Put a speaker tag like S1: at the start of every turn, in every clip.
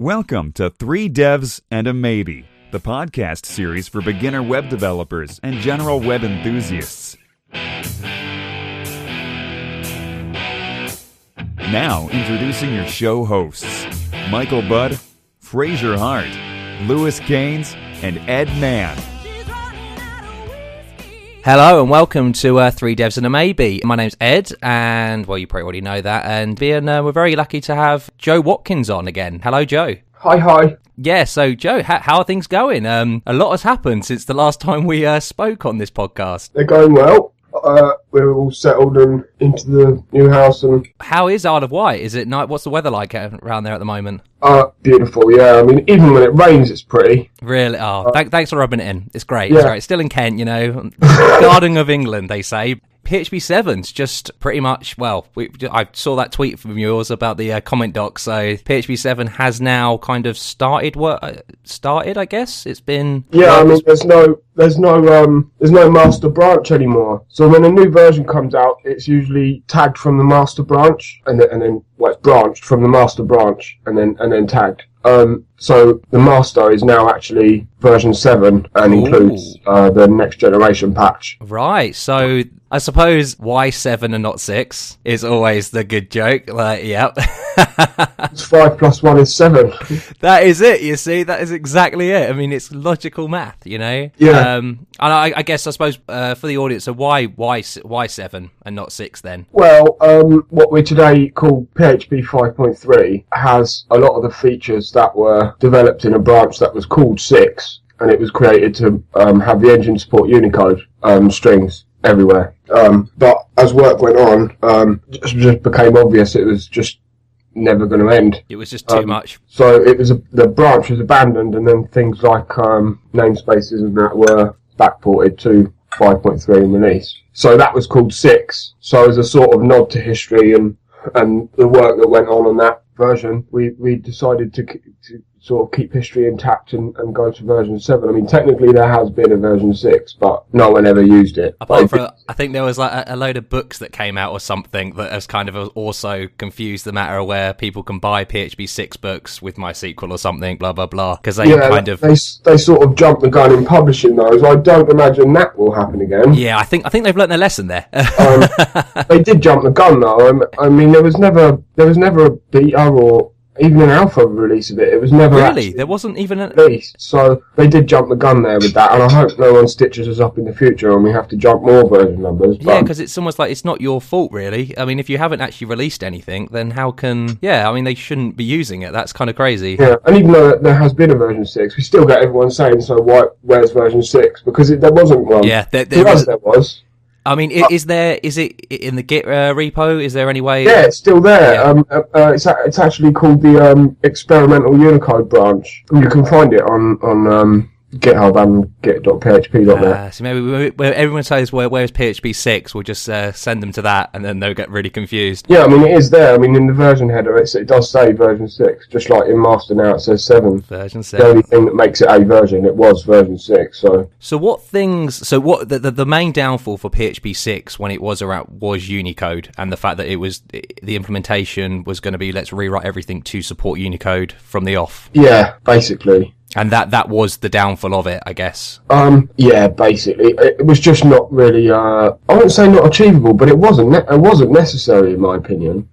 S1: Welcome to Three Devs and a Maybe, the podcast series for beginner web developers and general web enthusiasts. Now, introducing your show hosts, Michael Budd, Fraser Hart, Lewis Keynes, and Ed Mann.
S2: Hello and welcome to Three Devs and a Maybe. My name's Ed, and well, you probably already know that. And we're very lucky to have Joe Watkins on again. Hello, Joe.
S3: Hi.
S2: Yeah, so Joe, how are things going? A lot has happened since the last time we spoke on this podcast.
S3: They're going well. We're all settled and into the new house. And
S2: how is Isle of Wight? Is it night? What's the weather like around there at the moment?
S3: Beautiful. Yeah, I mean, even when it rains, it's pretty.
S2: Really? Oh, thanks for rubbing it in. It's great.
S3: Yeah.
S2: It's great. It's still in Kent, you know, Garden of England, they say. PHP 7's just pretty much, well, I saw that tweet from yours about the comment doc, so PHP 7 has now kind of started, I guess? It's been...
S3: Yeah, I mean, there's no master branch anymore. So when a new version comes out, it's usually tagged from the master branch, and then it's branched from the master branch, and then tagged. So the master is now actually version 7 and includes the next generation patch.
S2: Right, so I suppose why 7 and not 6 is always the good joke. Like, yep.
S3: It's 5 plus 1 is 7.
S2: That is it, you see. That is exactly it. I mean, it's logical math, you know?
S3: Yeah.
S2: And I guess, I suppose, for the audience, so why 7 and not 6 then?
S3: Well, what we today call PHP 5.3 has a lot of the features that were developed in a branch that was called 6, and it was created to have the engine support Unicode strings everywhere. But as work went on, just became obvious it was just never going to end.
S2: It was just too much.
S3: So the branch was abandoned, and then things like namespaces and that were backported to 5.3 in release. So that was called 6. So as a sort of nod to history and the work that went on that version, we decided to sort of keep history intact and go to version 7. I mean, technically there has been a version 6, but no one ever used it.
S2: Apart from, I think there was like a load of books that came out or something that has kind of also confused the matter where people can buy PHP 6 books with MySQL or something, blah, blah, blah, because they
S3: they sort of jumped the gun in publishing those. I don't imagine that will happen again.
S2: Yeah, I think they've learnt their lesson there.
S3: They did jump the gun though. I mean, there was never a beta or even an alpha release of it. It was never
S2: really. There wasn't even a
S3: release. So they did jump the gun there with that, and I hope no one stitches us up in the future and we have to jump more version numbers.
S2: Yeah, because it's almost like it's not your fault, really. I mean, if you haven't actually released anything, then how can... Yeah, I mean, they shouldn't be using it. That's kind of crazy.
S3: Yeah, and even though there has been a version 6, we still get everyone saying, so where's version 6? Because there wasn't one.
S2: Yeah, there was. I mean, is it in the Git repo? Is there any way?
S3: Yeah, it's still there.
S2: Yeah.
S3: It's actually called the experimental Unicode branch. You can find it on GitHub and git.php.net.
S2: So maybe when everyone says, where's PHP 6, we'll just send them to that, and then they'll get really confused.
S3: Yeah, I mean, it is there. I mean, in the version header, it does say version 6, just like in master now it says 7.
S2: Version 7.
S3: The only thing that makes it a version, it was version 6,
S2: So what the main downfall for PHP 6 when it was around was Unicode, and the fact that the implementation was going to be, let's rewrite everything to support Unicode from the off.
S3: Yeah, basically.
S2: And that was the downfall of it, I guess.
S3: Yeah, basically, it was just not really. I wouldn't say not achievable, but it wasn't necessary in my opinion.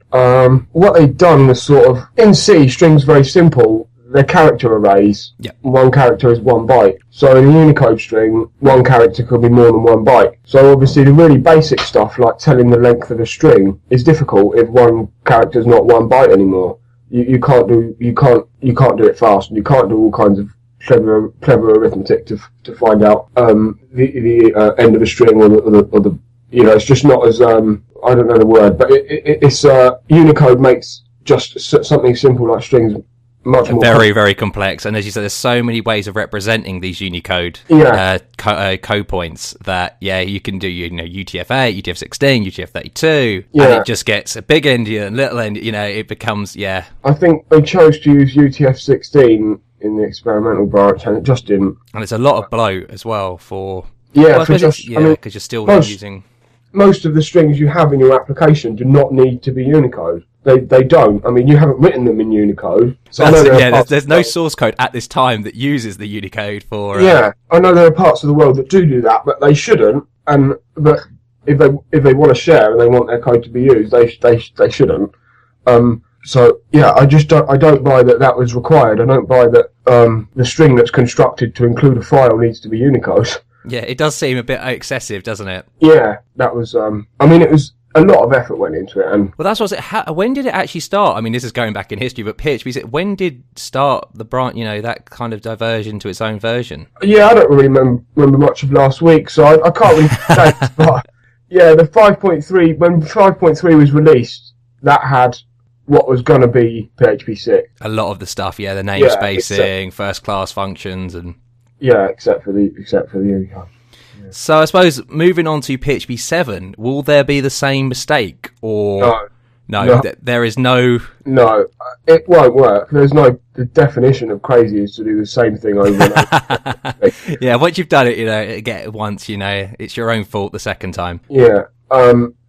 S3: What they'd done was sort of in C, strings very simple. They're character arrays.
S2: Yeah.
S3: One character is 1 byte. So in a Unicode string, one character could be more than 1 byte. So obviously the really basic stuff like telling the length of a string is difficult if one character is not 1 byte anymore. You can't do it fast, and you can't do all kinds of clever arithmetic to find out the end of a string or the it's just not as I don't know the word, but it's Unicode makes just something simple like strings much more
S2: very complex. And as you said, there's so many ways of representing these Unicode code points that you can do UTF-8, UTF-16, UTF-32, and it just gets a big endian and little end. It becomes I
S3: think they chose to use UTF-16 in the experimental branch, and it just didn't.
S2: And it's a lot of bloat as well for
S3: because
S2: you're still using
S3: most of the strings you have in your application do not need to be Unicode. they don't. I mean, you haven't written them in Unicode. So I know
S2: there's no source code at this time that uses the Unicode for...
S3: Yeah, I know there are parts of the world that do that, but they shouldn't. But if they want to share and they want their code to be used, they shouldn't. So yeah, I don't buy that was required. I don't buy that the string that's constructed to include a file needs to be Unicode.
S2: Yeah, it does seem a bit excessive, doesn't it?
S3: Yeah, that was. I mean, it was a lot of effort went into it. And
S2: well, that's what. When did it actually start? I mean, this is going back in history, but PHP. When did start the branch? That kind of diversion to its own version.
S3: Yeah, I don't really remember much of last week, so I can't really say. But yeah, the 5.3 when 5.3 was released, that had what was going to be PHP 6.
S2: A lot of the stuff, the namespacing, first class functions, and
S3: except for the Unicode. Yeah.
S2: So I suppose moving on to PHP 7, will there be the same mistake, or no? There is no.
S3: No, it won't work. There's no. The definition of crazy is to do the same thing over and over.
S2: Yeah, once you've done it, get it once. It's your own fault the second time.
S3: Yeah.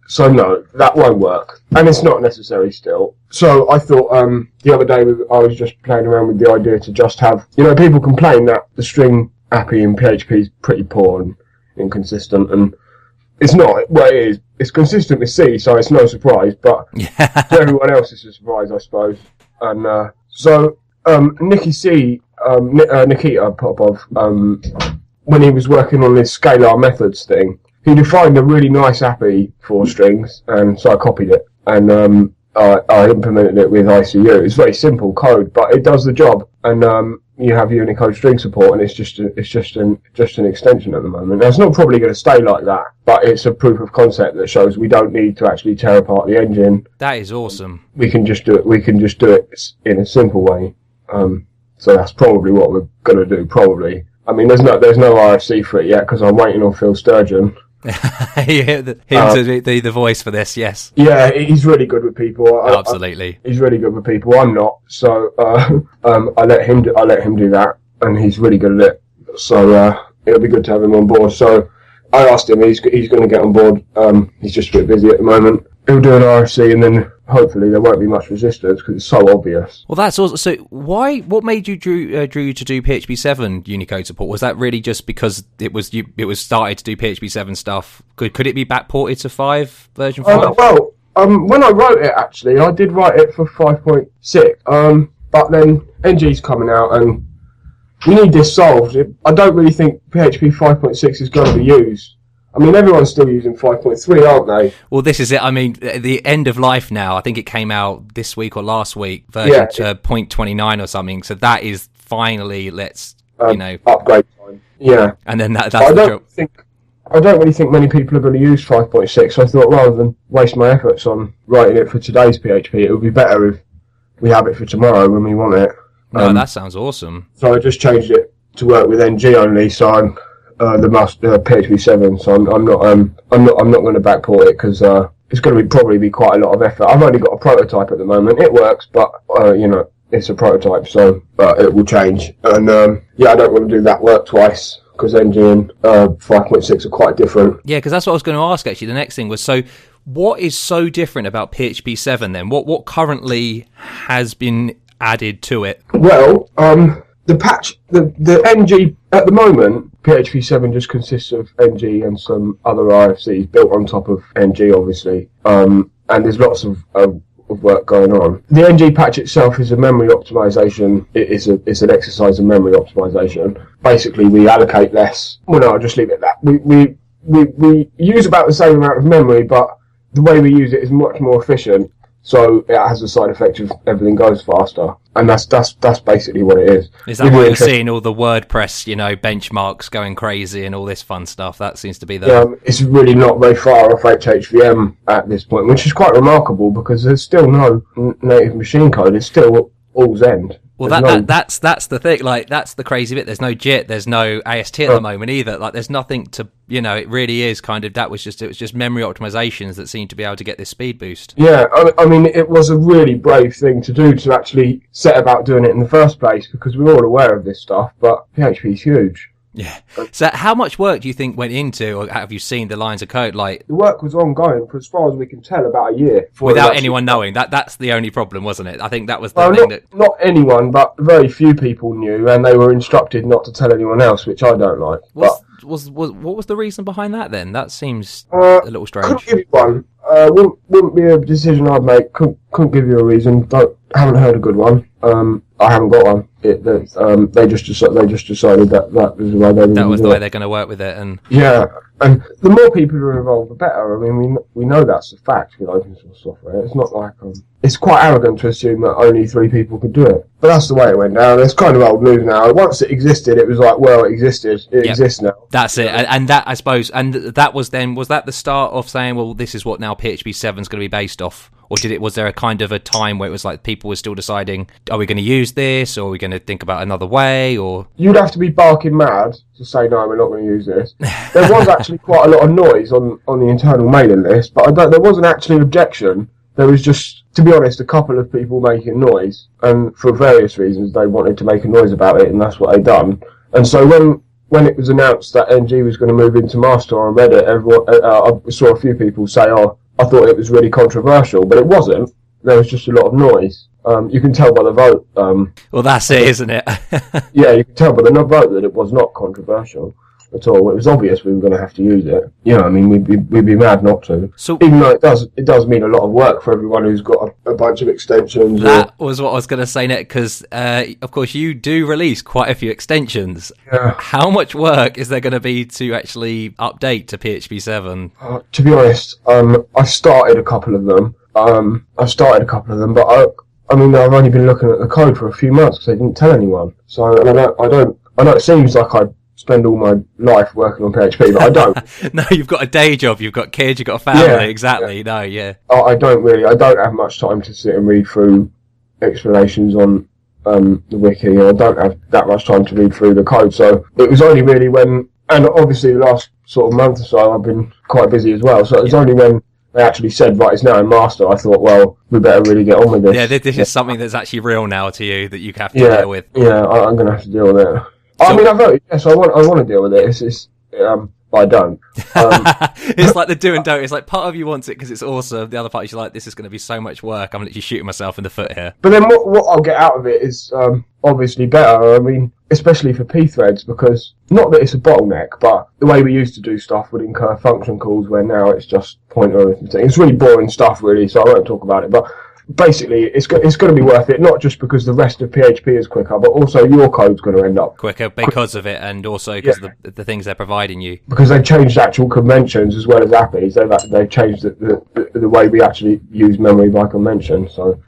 S3: So no, that won't work, and it's not necessary still. So I thought the other day I was just playing around with the idea to just have, people complain that the string API in PHP is pretty poor and inconsistent, and it's not. Well, it is. It's consistent with C, so it's no surprise. But to everyone else, it's a surprise, I suppose. And so Nikita Popov, when he was working on this scalar methods thing, he defined a really nice API for strings, and so I copied it, and I implemented it with ICU. It's very simple code, but it does the job, and you have Unicode string support, and it's just an extension at the moment. Now, it's not probably going to stay like that, but it's a proof of concept that shows we don't need to actually tear apart the engine.
S2: That is awesome.
S3: We can just do it. We can just do it in a simple way. So that's probably what we're going to do. Probably. I mean, there's no RFC for it yet because I'm waiting on Phil Sturgeon.
S2: You hear him to be the voice for this, yes.
S3: Yeah, he's really good with people.
S2: Absolutely.
S3: He's really good with people. I'm not, so I let him do that, and he's really good at it. So it'll be good to have him on board. So I asked him, he's going to get on board. He's just a bit busy at the moment. He'll do an RFC, and then hopefully there won't be much resistance because it's so obvious.
S2: Well, that's also so. What made you drew you to do PHP 7 Unicode support? Was that really just because it was started to do PHP 7 stuff? Could it be backported to 5 version 5?
S3: When I wrote it, actually, I did write it for 5.6. But then NG's coming out, and we need this solved. I don't really think PHP 5.6 is going to be used. I mean, everyone's still using 5.3, aren't they?
S2: Well, this is it. I mean, the end of life now. I think it came out this week or last week, version 0.29 or something. So that is finally,
S3: upgrade time. Yeah.
S2: And then that's
S3: I don't really think many people are going to use 5.6. So I thought rather than waste my efforts on writing it for today's PHP, it would be better if we have it for tomorrow when we want it.
S2: No, that sounds awesome.
S3: So I just changed it to work with NG only. So I'm PHP 7, so I'm not going to backport it because it's going to probably be quite a lot of effort. I've only got a prototype at the moment. It works, but it's a prototype, so it will change. And I don't want to do that work twice because NG and 5.6 are quite different.
S2: Yeah, because that's what I was going to ask. Actually, the next thing was what is so different about PHP 7 then? What currently has been added to it?
S3: Well, the patch, the NG, at the moment, PHP 7 just consists of NG and some other RFCs built on top of NG, obviously. And there's lots of work going on. The NG patch itself is a memory optimization. It's an exercise in memory optimization. Basically, we allocate less. Well, no, I'll just leave it at that. We use about the same amount of memory, but the way we use it is much more efficient. So it has the side effect of everything goes faster, and that's basically what it is.
S2: Is that why you're seeing all the WordPress, benchmarks going crazy and all this fun stuff? That seems to be the.
S3: It's really not very far off HHVM at this point, which is quite remarkable because there's still no native machine code. It's still all Zend.
S2: Well, that's the thing. Like, that's the crazy bit. There's no JIT. There's no AST at the moment either. Like, there's nothing to, it really is kind of, it was just memory optimizations that seem to be able to get this speed boost.
S3: Yeah, I mean, it was a really brave thing to do to actually set about doing it in the first place because we're all aware of this stuff, but PHP is huge.
S2: Yeah. So how much work do you think went into, or have you seen the lines of code? Like,
S3: The work was ongoing for as far as we can tell about a year. before it
S2: without
S3: actually-
S2: anyone knowing? That's the only problem, wasn't it? I think that was the
S3: Well,
S2: thing
S3: not anyone, but very few people knew, and they were instructed not to tell anyone else, which I don't like.
S2: what was the reason behind that then? That seems
S3: But
S2: a little
S3: couldn't
S2: strange.
S3: give you one. Wouldn't be a decision I'd make. Couldn't give you a reason. Haven't heard a good one. I haven't got one. They just decided that was the way they were.
S2: That was the
S3: do
S2: way
S3: it.
S2: they're going to work with it, and
S3: Yeah, and the more people who are involved, the better. I mean, we know that's a fact with open source software. It's not like it's quite arrogant to assume that only 3 people could do it. But that's the way it went down. It's kind of old news now. Once it existed, it was like, well, it existed. It exists now.
S2: that's it. And that, I suppose, and that was that the start of saying, well, this is what now PHP 7 is going to be based off? Or was there a kind of a time where it was like people were still deciding, are we going to use this, or are we going to think about another way, or?
S3: You'd have to be barking mad to say, no, we're not going to use this. There was actually quite a lot of noise on the internal mailing list, but there wasn't actually an objection. There was just, to be honest, a couple of people making noise, and for various reasons they wanted to make a noise about it, and that's what they done. And so when it was announced that NG was going to move into master on Reddit, I saw a few people say, oh, I thought it was really controversial, but it wasn't. There was just a lot of noise. You can tell by the vote.
S2: Well, that's it, isn't it?
S3: Yeah, you can tell by the vote that it was not controversial at all. It was obvious we were going to have to use it. You know, I mean, we'd be mad not to.
S2: So,
S3: even though it does mean a lot of work for everyone who's got a bunch of extensions.
S2: that was what I was going to say next, because, of course, you do release quite a few extensions.
S3: Yeah.
S2: How much work is there going to be to actually update to PHP 7?
S3: To be honest, I started a couple of them. But I mean, I've only been looking at the code for a few months because I didn't tell anyone. So, and I know it seems like I spend all my life working on PHP, but I don't.
S2: No, you've got a day job, you've got kids, you've got a family,
S3: Yeah,
S2: exactly.
S3: yeah.
S2: No, yeah.
S3: I don't have much time to sit and read through explanations on the wiki, and I don't have that much time to read through the code. So it was only really and obviously the last sort of month or so I've been quite busy as well. So it was only when they actually said, right, it's now in master, I thought, well, we better really get on with this.
S2: Yeah, this is something that's actually real now to you that you have to deal with.
S3: Yeah, I'm going to have to deal with it. I mean, I voted yes. I want to deal with it. But I don't.
S2: It's like the do and don't. It's like part of you wants it because it's awesome. The other part is you're like, this is going to be so much work. I'm literally shooting myself in the foot here.
S3: But then what I'll get out of it is obviously better. I mean, especially for p-threads, because not that it's a bottleneck, but the way we used to do stuff would incur function calls, where now it's just pointer arithmetic. It's really boring stuff, really. So I won't talk about it, but. Basically, it's going to be worth it, not just because the rest of PHP is quicker, but also your code's going to end up
S2: quicker because of it, and also because the things they're providing you.
S3: Because they've changed actual conventions as well as APIs. They've changed the way we actually use memory by convention. So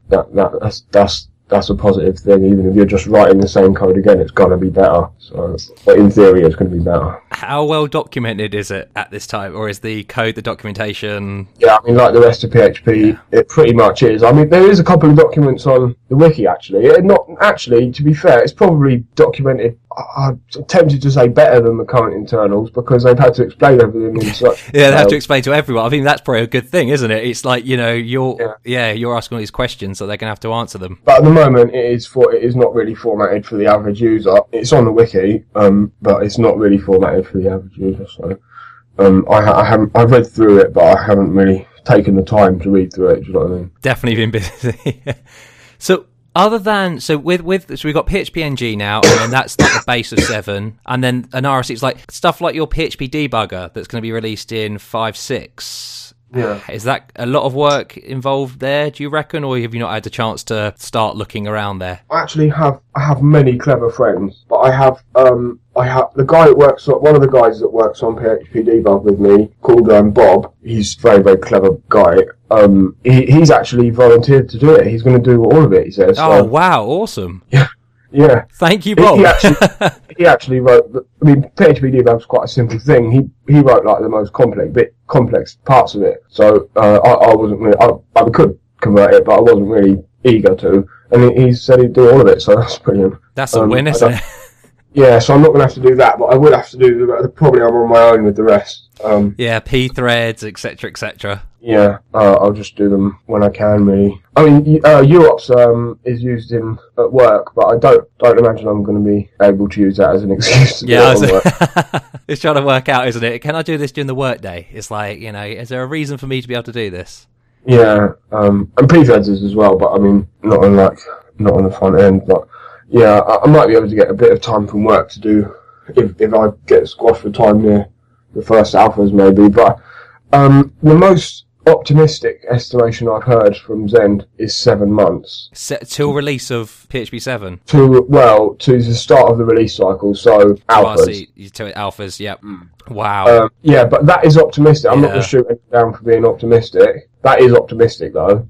S3: that's a positive thing. Even if you're just writing the same code again, it's going to be better. So, but in theory, it's going to be better.
S2: How well documented is it at this time, or is the code, the documentation?
S3: Yeah, I mean, like the rest of PHP, it pretty much is. I mean, there is a couple of documents on the wiki, actually. Not actually, to be fair, it's probably documented. I'm tempted to say better than the current internals because they've had to explain everything in such.
S2: Yeah, they have to explain to everyone. I think that's probably a good thing, isn't it? It's like, you know, you're asking all these questions, so they're going to have to answer them.
S3: But at the moment, it is not really formatted for the average user. It's on the wiki, but it's not really formatted for the average user. So, I've read through it, but I haven't really taken the time to read through it. Do you know what I mean?
S2: Definitely been busy. So we've got PHPNG now, and then that's like the base of 7, and then an RSC. It's like stuff like your PHP debugger that's going to be released in 5.6.
S3: Yeah.
S2: Is that a lot of work involved there, do you reckon, or have you not had a chance to start looking around there?
S3: I have many clever friends, but I have the guy that works on, one of the guys that works on PHP debug with me, called Bob. He's a very, very clever guy. He's actually volunteered to do it. He's going to do all of it, he says.
S2: Oh, wow, awesome.
S3: Yeah.
S2: Thank you, Bob.
S3: He actually wrote. I mean, PHP debug's quite a simple thing. He wrote like the most complex parts of it. So I wasn't really. I could convert it, but I wasn't really eager to. And he said he'd do all of it. So that's brilliant.
S2: That's a win, isn't it?
S3: Yeah, so I'm not going to have to do that, but I would have to do probably I'm on my own with the rest.
S2: Yeah, p-threads, etc., etc.
S3: Yeah, I'll just do them when I can, really. I mean, UOps is used at work, but I don't imagine I'm going to be able to use that as an excuse to do it on work.
S2: It's trying to work out, isn't it? Can I do this during the workday? It's like, is there a reason for me to be able to do this?
S3: Yeah, and pre-threads as well, but I mean, not on the front end. But yeah, I might be able to get a bit of time from work to do if I get squashed for time near the first alphas, maybe. But the most optimistic estimation I've heard from Zend is 7 months.
S2: Till release of PHP 7?
S3: To the start of the release cycle, so alphas.
S2: To alphas, yep. Wow.
S3: Yeah, but that is optimistic. I'm not going to shoot it down for being optimistic. That is optimistic, though.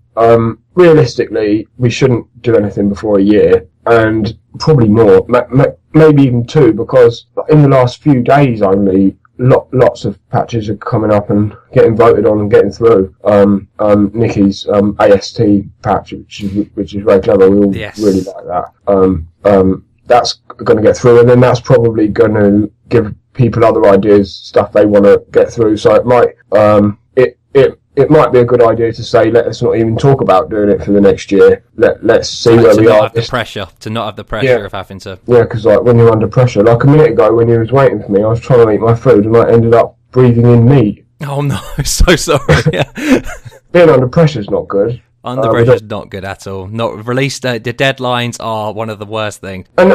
S3: Realistically, we shouldn't do anything before a year, and probably more, maybe even 2, because in the last few days only, lots of patches are coming up and getting voted on and getting through. Nicky's AST patch, which is very clever. We all really like that. That's going to get through, and then that's probably going to give people other ideas, stuff they want to get through. So it might it might be a good idea to say, let's not even talk about doing it for the next year. Let's see where we are.
S2: To not have the pressure of having to.
S3: Yeah, because like when you're under pressure, like a minute ago when you was waiting for me, I was trying to eat my food and I ended up breathing in meat.
S2: Oh no, so sorry.
S3: Being under pressure is not good.
S2: Under pressure is not good at all. Not released. The deadlines are one of the worst things.
S3: And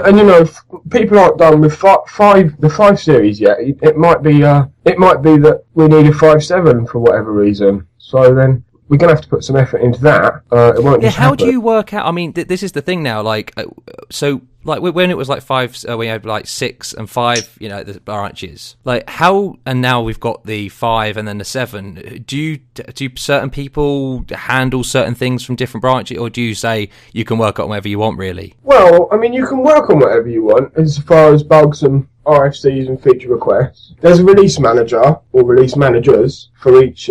S3: people aren't done with the 5 series yet. It might be that we need a 5.7 for whatever reason. So then we're going to have to put some effort into that. It won't just
S2: how
S3: happen.
S2: do you work out? I mean, this is the thing now. Like, so like when it was like 5, we had like 6 and 5. The branches. Like how, and now we've got the 5 and then the 7. Do certain people handle certain things from different branches, or do you say you can work on whatever you want? Really?
S3: Well, I mean, you can work on whatever you want as far as bugs and RFCs and feature requests. There's a release manager or release managers for each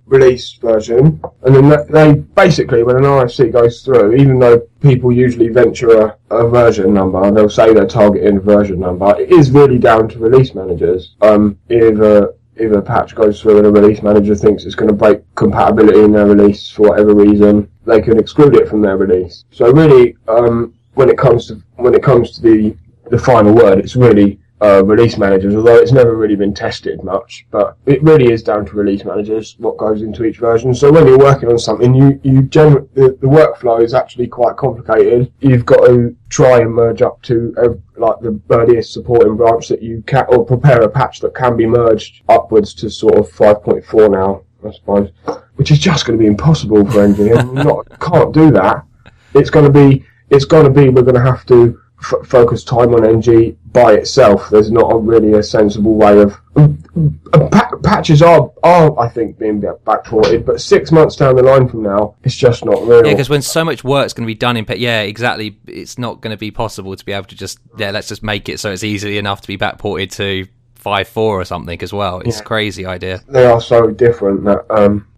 S3: release version, and then they basically, when an RFC goes through, even though people usually venture a version number, they'll say they're targeting a version number. It is really down to release managers. If a patch goes through and a release manager thinks it's going to break compatibility in their release for whatever reason, they can exclude it from their release. So really, when it comes to the final word, it's really release managers, although it's never really been tested much, but it really is down to release managers what goes into each version. So when you're working on something, the workflow is actually quite complicated. You've got to try and merge up to like the earliest supporting branch that you can, or prepare a patch that can be merged upwards to sort of 5.4 now, I suppose, which is just going to be impossible for NG. Can't do that. It's going to be we're going to have to focus time on NG by itself. There's not really a sensible way of patches are I think being backported, but 6 months down the line from now, it's just not real.
S2: Yeah, because when so much work's going to be done in exactly, it's not going to be possible to be able to just let's just make it so it's easy enough to be backported to 5.4 or something as well. It's a crazy idea.
S3: They are so different that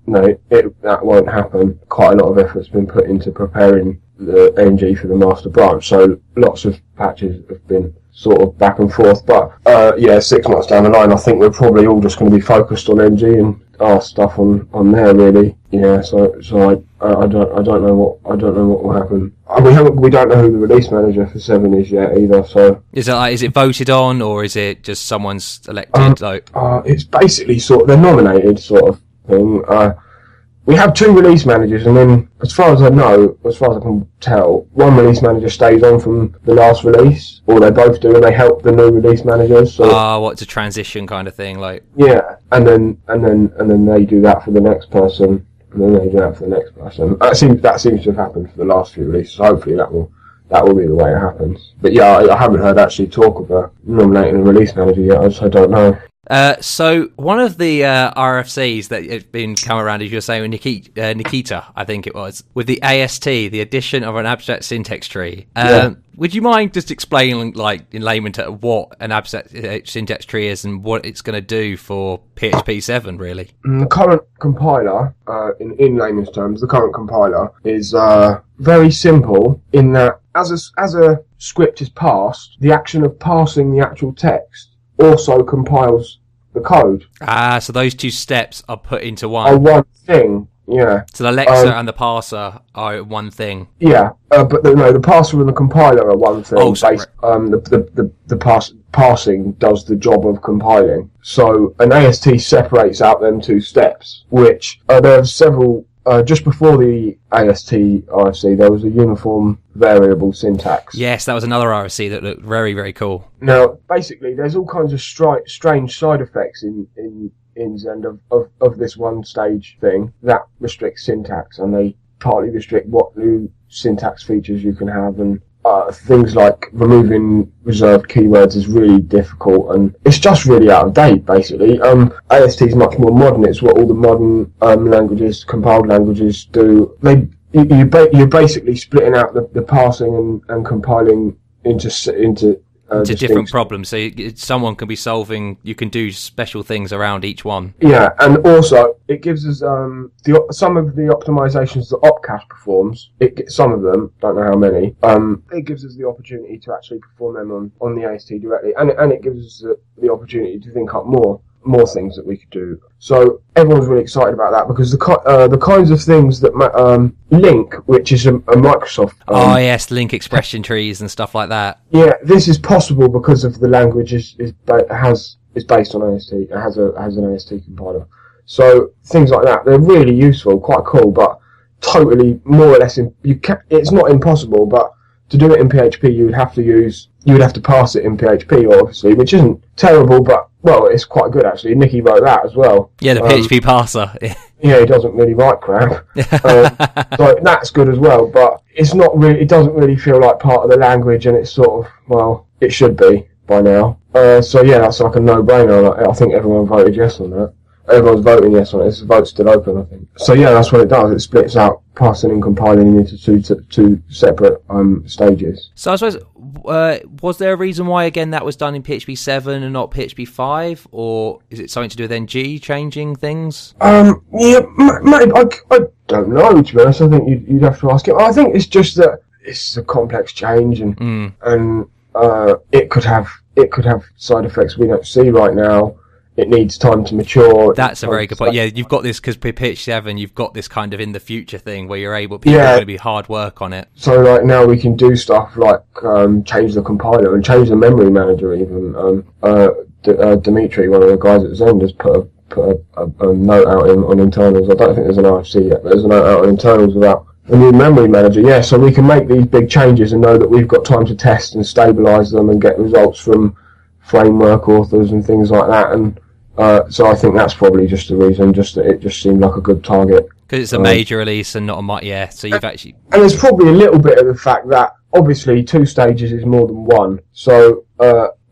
S3: that won't happen. Quite a lot of effort's been put into preparing the NG for the master branch, so lots of patches have been sort of back and forth, but 6 months down the line, I think we're probably all just going to be focused on NG and our stuff on there, really. Yeah, so I don't know what will happen. We don't know who the release manager for 7 is yet either. So
S2: is it voted on, or is it just someone's elected?
S3: It's basically they're nominated sort of thing. We have 2 release managers, and then, as far as I can tell, one release manager stays on from the last release, or they both do, and they help the new release managers. So,
S2: it's a transition kind of thing, like.
S3: Yeah, and then they do that for the next person, and then they do that for the next person. That seems to have happened for the last few releases. Hopefully, that will be the way it happens. But yeah, I haven't heard actually talk about nominating a release manager yet. I don't know.
S2: So one of the RFCs that have been coming around, as you were saying, with Nikita, I think it was, with the AST, the addition of an abstract syntax tree. Would you mind just explaining, like, in layman terms, what an abstract syntax tree is and what it's going to do for PHP 7, really?
S3: The current compiler, in layman's terms, the current compiler is very simple in that as a script is parsed, the action of parsing the actual text also compiles the code.
S2: So those two steps are put into
S3: Are
S2: one.
S3: one thing. Yeah.
S2: So the lexer and the parser are one thing.
S3: Yeah, but the parser and the compiler are one thing.
S2: Oh, sorry.
S3: The parsing does the job of compiling. So an AST separates out them two steps, which there are several. Just before the AST RFC, there was a uniform variable syntax.
S2: Yes, that was another RFC that looked very, very cool.
S3: Now, basically, there's all kinds of strange side effects in Zend of this one stage thing that restricts syntax, and they partly restrict what new syntax features you can have, and things like removing reserved keywords is really difficult, and it's just really out of date, basically. AST is much more modern. It's what all the modern languages, compiled languages do. You're basically splitting out the parsing and compiling into
S2: different problems. So someone can be solving, you can do special things around each one.
S3: Yeah, and also it gives us some of the optimizations that Opcache performs. Some of them, don't know how many. It gives us the opportunity to actually perform them on the AST directly, and it gives us the opportunity to think up more things that we could do. So everyone's really excited about that, because the kinds of things that Link, which is a Microsoft.
S2: Yes, Link expression trees and stuff like that.
S3: Yeah, this is possible because of the language is based on AST. It has an AST compiler. So things like that, they're really useful, quite cool, but totally more or less it's not impossible, but to do it in PHP you would have to parse it in PHP, obviously, which isn't terrible, but well, it's quite good actually. Nicky wrote that as well.
S2: Yeah, the PHP parser.
S3: Yeah, he doesn't really write crap. So that's good as well, but it's not really. It doesn't really feel like part of the language, and it's sort of, well, it should be by now. So yeah, that's like a no-brainer. I think everyone voted yes on that. Everyone's voting yes on it. The vote's still open, I think. So yeah, that's what it does. It splits out parsing and compiling into two separate stages.
S2: So I suppose, was there a reason why, again, that was done in PHP 7 and not PHP 5? Or is it something to do with NG changing things?
S3: Yeah, maybe. I don't know, to be honest. I think you'd have to ask him. I think it's just that it's a complex change, and it could have side effects we don't see right now. It needs time to mature.
S2: That's a very good point. Yeah, you've got this, because with PHP 7, you've got this kind of in the future thing where people are going to be hard work on it.
S3: So like now we can do stuff like change the compiler and change the memory manager even. Dimitri, one of the guys at Zend, has put a note out on internals. I don't think there's an RFC yet, but there's a note out on internals about a new memory manager. Yeah, so we can make these big changes and know that we've got time to test and stabilize them and get results from framework authors and things like that, and so I think that's probably just the reason, just that it just seemed like a good target.
S2: Because it's a major release and not a so you've actually... And
S3: there's probably a little bit of the fact that, obviously, 2 stages is more than 1, so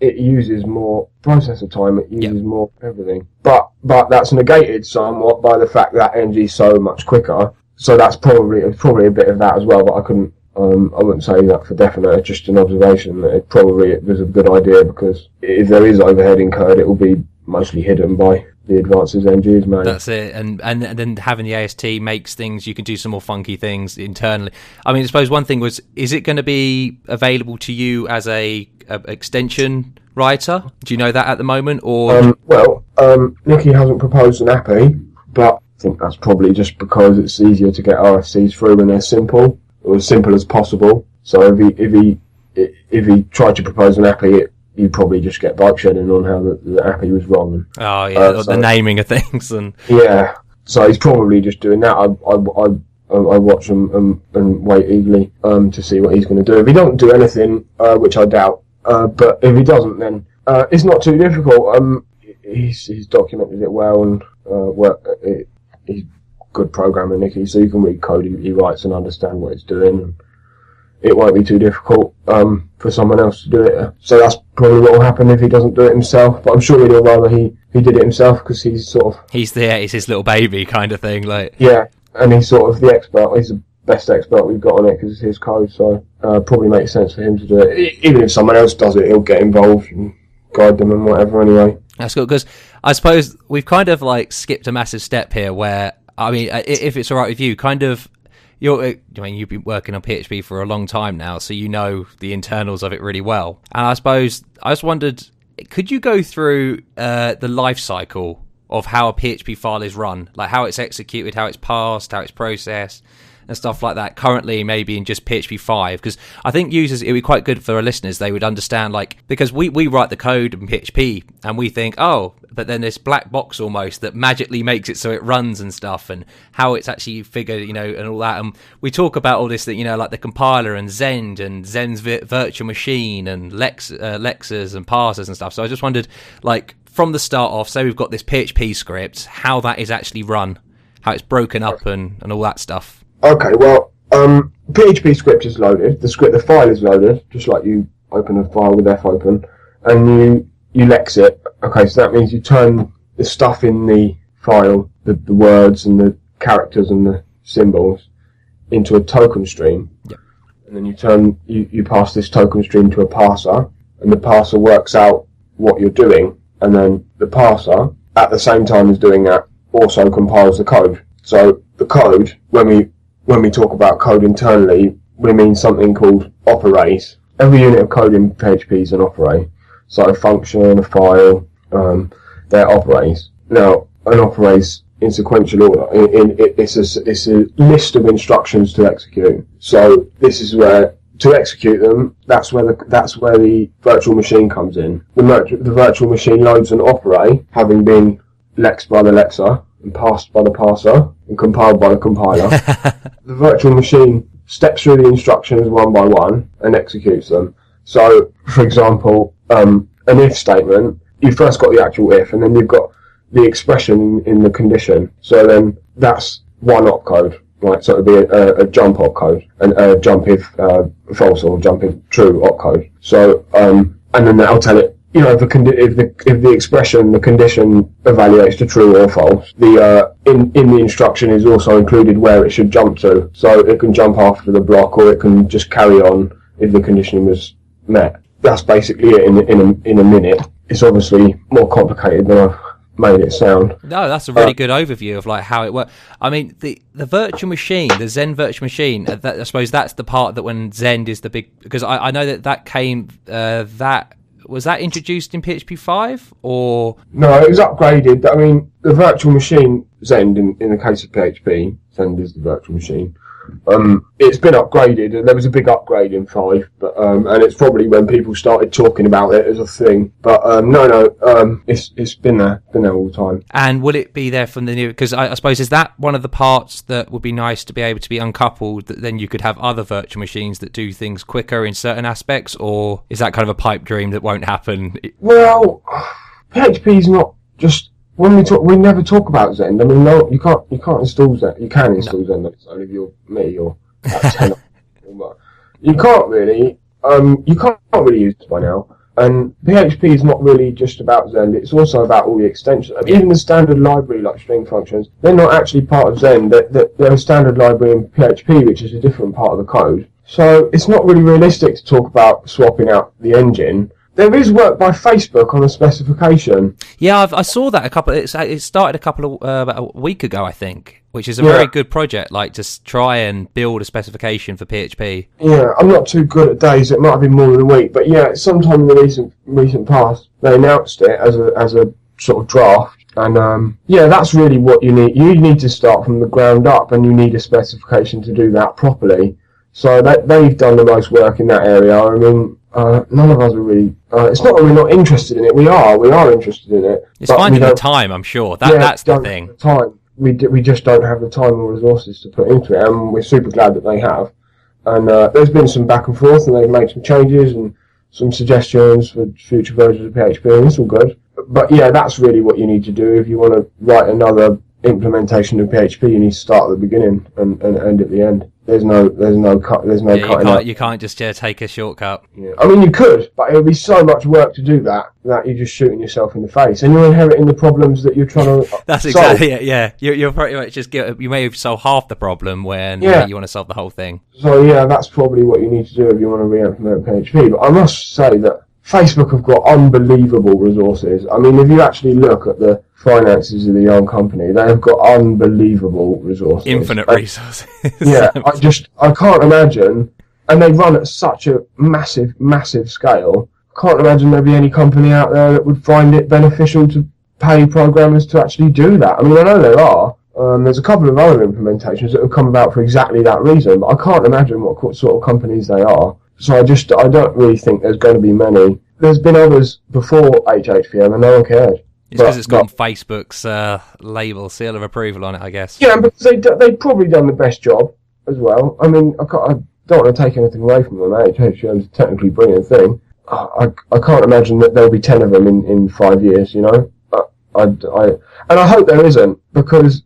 S3: it uses more processor time, it uses more everything. But that's negated somewhat by the fact that NG is so much quicker, so that's probably a bit of that as well, but I wouldn't say that for definite. It's just an observation that it was a good idea, because if there is overhead incurred, it will be mostly hidden by the advances NG has made.
S2: That's it, and then having the AST makes things, you can do some more funky things internally. I mean, I suppose one thing was, is it going to be available to you as a extension writer? Do you know that at the moment, or?
S3: Nicky hasn't proposed an API, but I think that's probably just because it's easier to get RFCs through when they're simple, or as simple as possible. So if he tried to propose an API, you'd probably just get bike shedding on how the API was wrong.
S2: The naming of things and
S3: so he's probably just doing that. I watch him and wait eagerly to see what he's going to do. If he doesn't do anything, which I doubt, but if he doesn't, then it's not too difficult. He's documented it well, and he's good programmer, Nicky, so you can read code he writes and understand what it's doing, and it won't be too difficult for someone else to do it. So that's probably what will happen if he doesn't do it himself, but I'm sure he'd rather he did it himself, because he's
S2: his little baby kind of thing, like.
S3: Yeah, and he's sort of the expert. He's the best expert we've got on it, because it's his code, so probably makes sense for him to do it. Even if someone else does it, he'll get involved and guide them and whatever anyway.
S2: That's good, because I suppose we've kind of like skipped a massive step here where, I mean, if it's all right with you, kind of, you've been working on PHP for a long time now, so you know the internals of it really well. And I suppose I just wondered, could you go through the life cycle of how a PHP file is run, like how it's executed, how it's parsed, how it's processed, and stuff like that, currently maybe in just PHP 5? Because I think users, it would be quite good for our listeners, they would understand, like, because we write the code in PHP and we think, oh, but then this black box almost that magically makes it so it runs and stuff, and how it's actually figured, and all that. And we talk about all this, that, like the compiler and Zend and Zen's virtual machine and lexers and parsers and stuff. So I just wondered, like, from the start off, say we've got this PHP script, how that is actually run, how it's broken up and all that stuff.
S3: Okay, well, PHP script is loaded. The file is loaded, just like you open a file with F open, and you lex it. Okay, so that means you turn the stuff in the file, the words and the characters and the symbols, into a token stream.
S2: Yep.
S3: And then you pass this token stream to a parser, and the parser works out what you're doing, and then the parser, at the same time as doing that, also compiles the code. So the code, when we talk about code internally, we mean something called operands. Every unit of code in PHP is an operand. So a function, a file, they're operands. Now, an operand in sequential order, it's a list of instructions to execute. So this is where, to execute them, that's where the virtual machine comes in. The virtual machine loads an operand, having been lexed by the lexer, and parsed by the parser, and compiled by the compiler. The virtual machine steps through the instructions one by one and executes them. So, for example, an if statement, you've first got the actual if, and then you've got the expression in the condition. So then that's one opcode, right? So it would be a jump opcode, and a jump if false or jump if true opcode. So, and then that'll tell it, if the expression, the condition evaluates to true or false, in the instruction is also included where it should jump to. So it can jump after the block, or it can just carry on if the condition was met. That's basically it in a minute. It's obviously more complicated than I've made it sound.
S2: No, that's a really good overview of like how it works. I mean, the virtual machine, the Zen virtual machine, I suppose that's the part that when Zen is the big, because I know that came, was that introduced in PHP 5 or? No,
S3: it was upgraded. I mean, the virtual machine, Zend, in the case of PHP, Zend is the virtual machine. It's been upgraded, and there was a big upgrade in 5, but and it's probably when people started talking about it as a thing. But it's been there all the time.
S2: And will it be there from the new? Because I suppose, is that one of the parts that would be nice to be able to be uncoupled? That then you could have other virtual machines that do things quicker in certain aspects, or is that kind of a pipe dream that won't happen?
S3: Well, PHP's not just. When we never talk about Zend. I mean, no, you can't install Zend. You can install Zend, but it's only if you're me or 10. You can't really use it by now. And PHP is not really just about Zend. It's also about all the extensions. I mean, even the standard library, like string functions, they're not actually part of Zend. They're a standard library in PHP, which is a different part of the code. So it's not really realistic to talk about swapping out the engine. There is work by Facebook on a specification.
S2: Yeah, I saw that it started about a week ago, I think, which is a very good project, like to try and build a specification for PHP. Yeah,
S3: I'm not too good at days. It might have been more than a week, but yeah, sometime in the recent past, they announced it as a sort of draft. And that's really what you need. You need to start from the ground up, and you need a specification to do that properly. So they've done the most work in that area. I mean, none of us are really. It's not that we're not interested in it. We are interested in it.
S2: It's finding the time, I'm sure. That's the thing.
S3: The time. We just don't have the time or resources to put into it, and we're super glad that they have. And there's been some back and forth, and they've made some changes and some suggestions for future versions of PHP, and it's all good. But yeah, that's really what you need to do if you want to write another implementation of PHP. You need to start at the beginning and end at the end. There's no cutting up.
S2: You can't just take a shortcut.
S3: Yeah. I mean, you could, but it would be so much work to do that you're just shooting yourself in the face, and you're inheriting the problems that you're trying to.
S2: That's exactly it. Yeah, you're pretty much you may have solved half the problem when you want to solve the whole thing.
S3: So yeah, that's probably what you need to do if you want to re-implement PHP. But I must say that Facebook have got unbelievable resources. I mean, if you actually look at the finances of the young company, they have got unbelievable resources.
S2: Infinite resources.
S3: Yeah, I can't imagine, and they run at such a massive scale. can't imagine there'd be any company out there that would find it beneficial to pay programmers to actually do that. I mean, I know there are. There's a couple of other implementations that have come about for exactly that reason, but I can't imagine what sort of companies they are. So I don't really think there's going to be many. There's been others before HHVM and no one cared.
S2: It's because it's got Facebook's label, seal of approval on it, I guess.
S3: Yeah, because they've probably done the best job as well. I mean, I don't want to take anything away from them. HHVM is a technically brilliant thing. I can't imagine that there'll be 10 of them in 5 years, you know? And I hope there isn't, because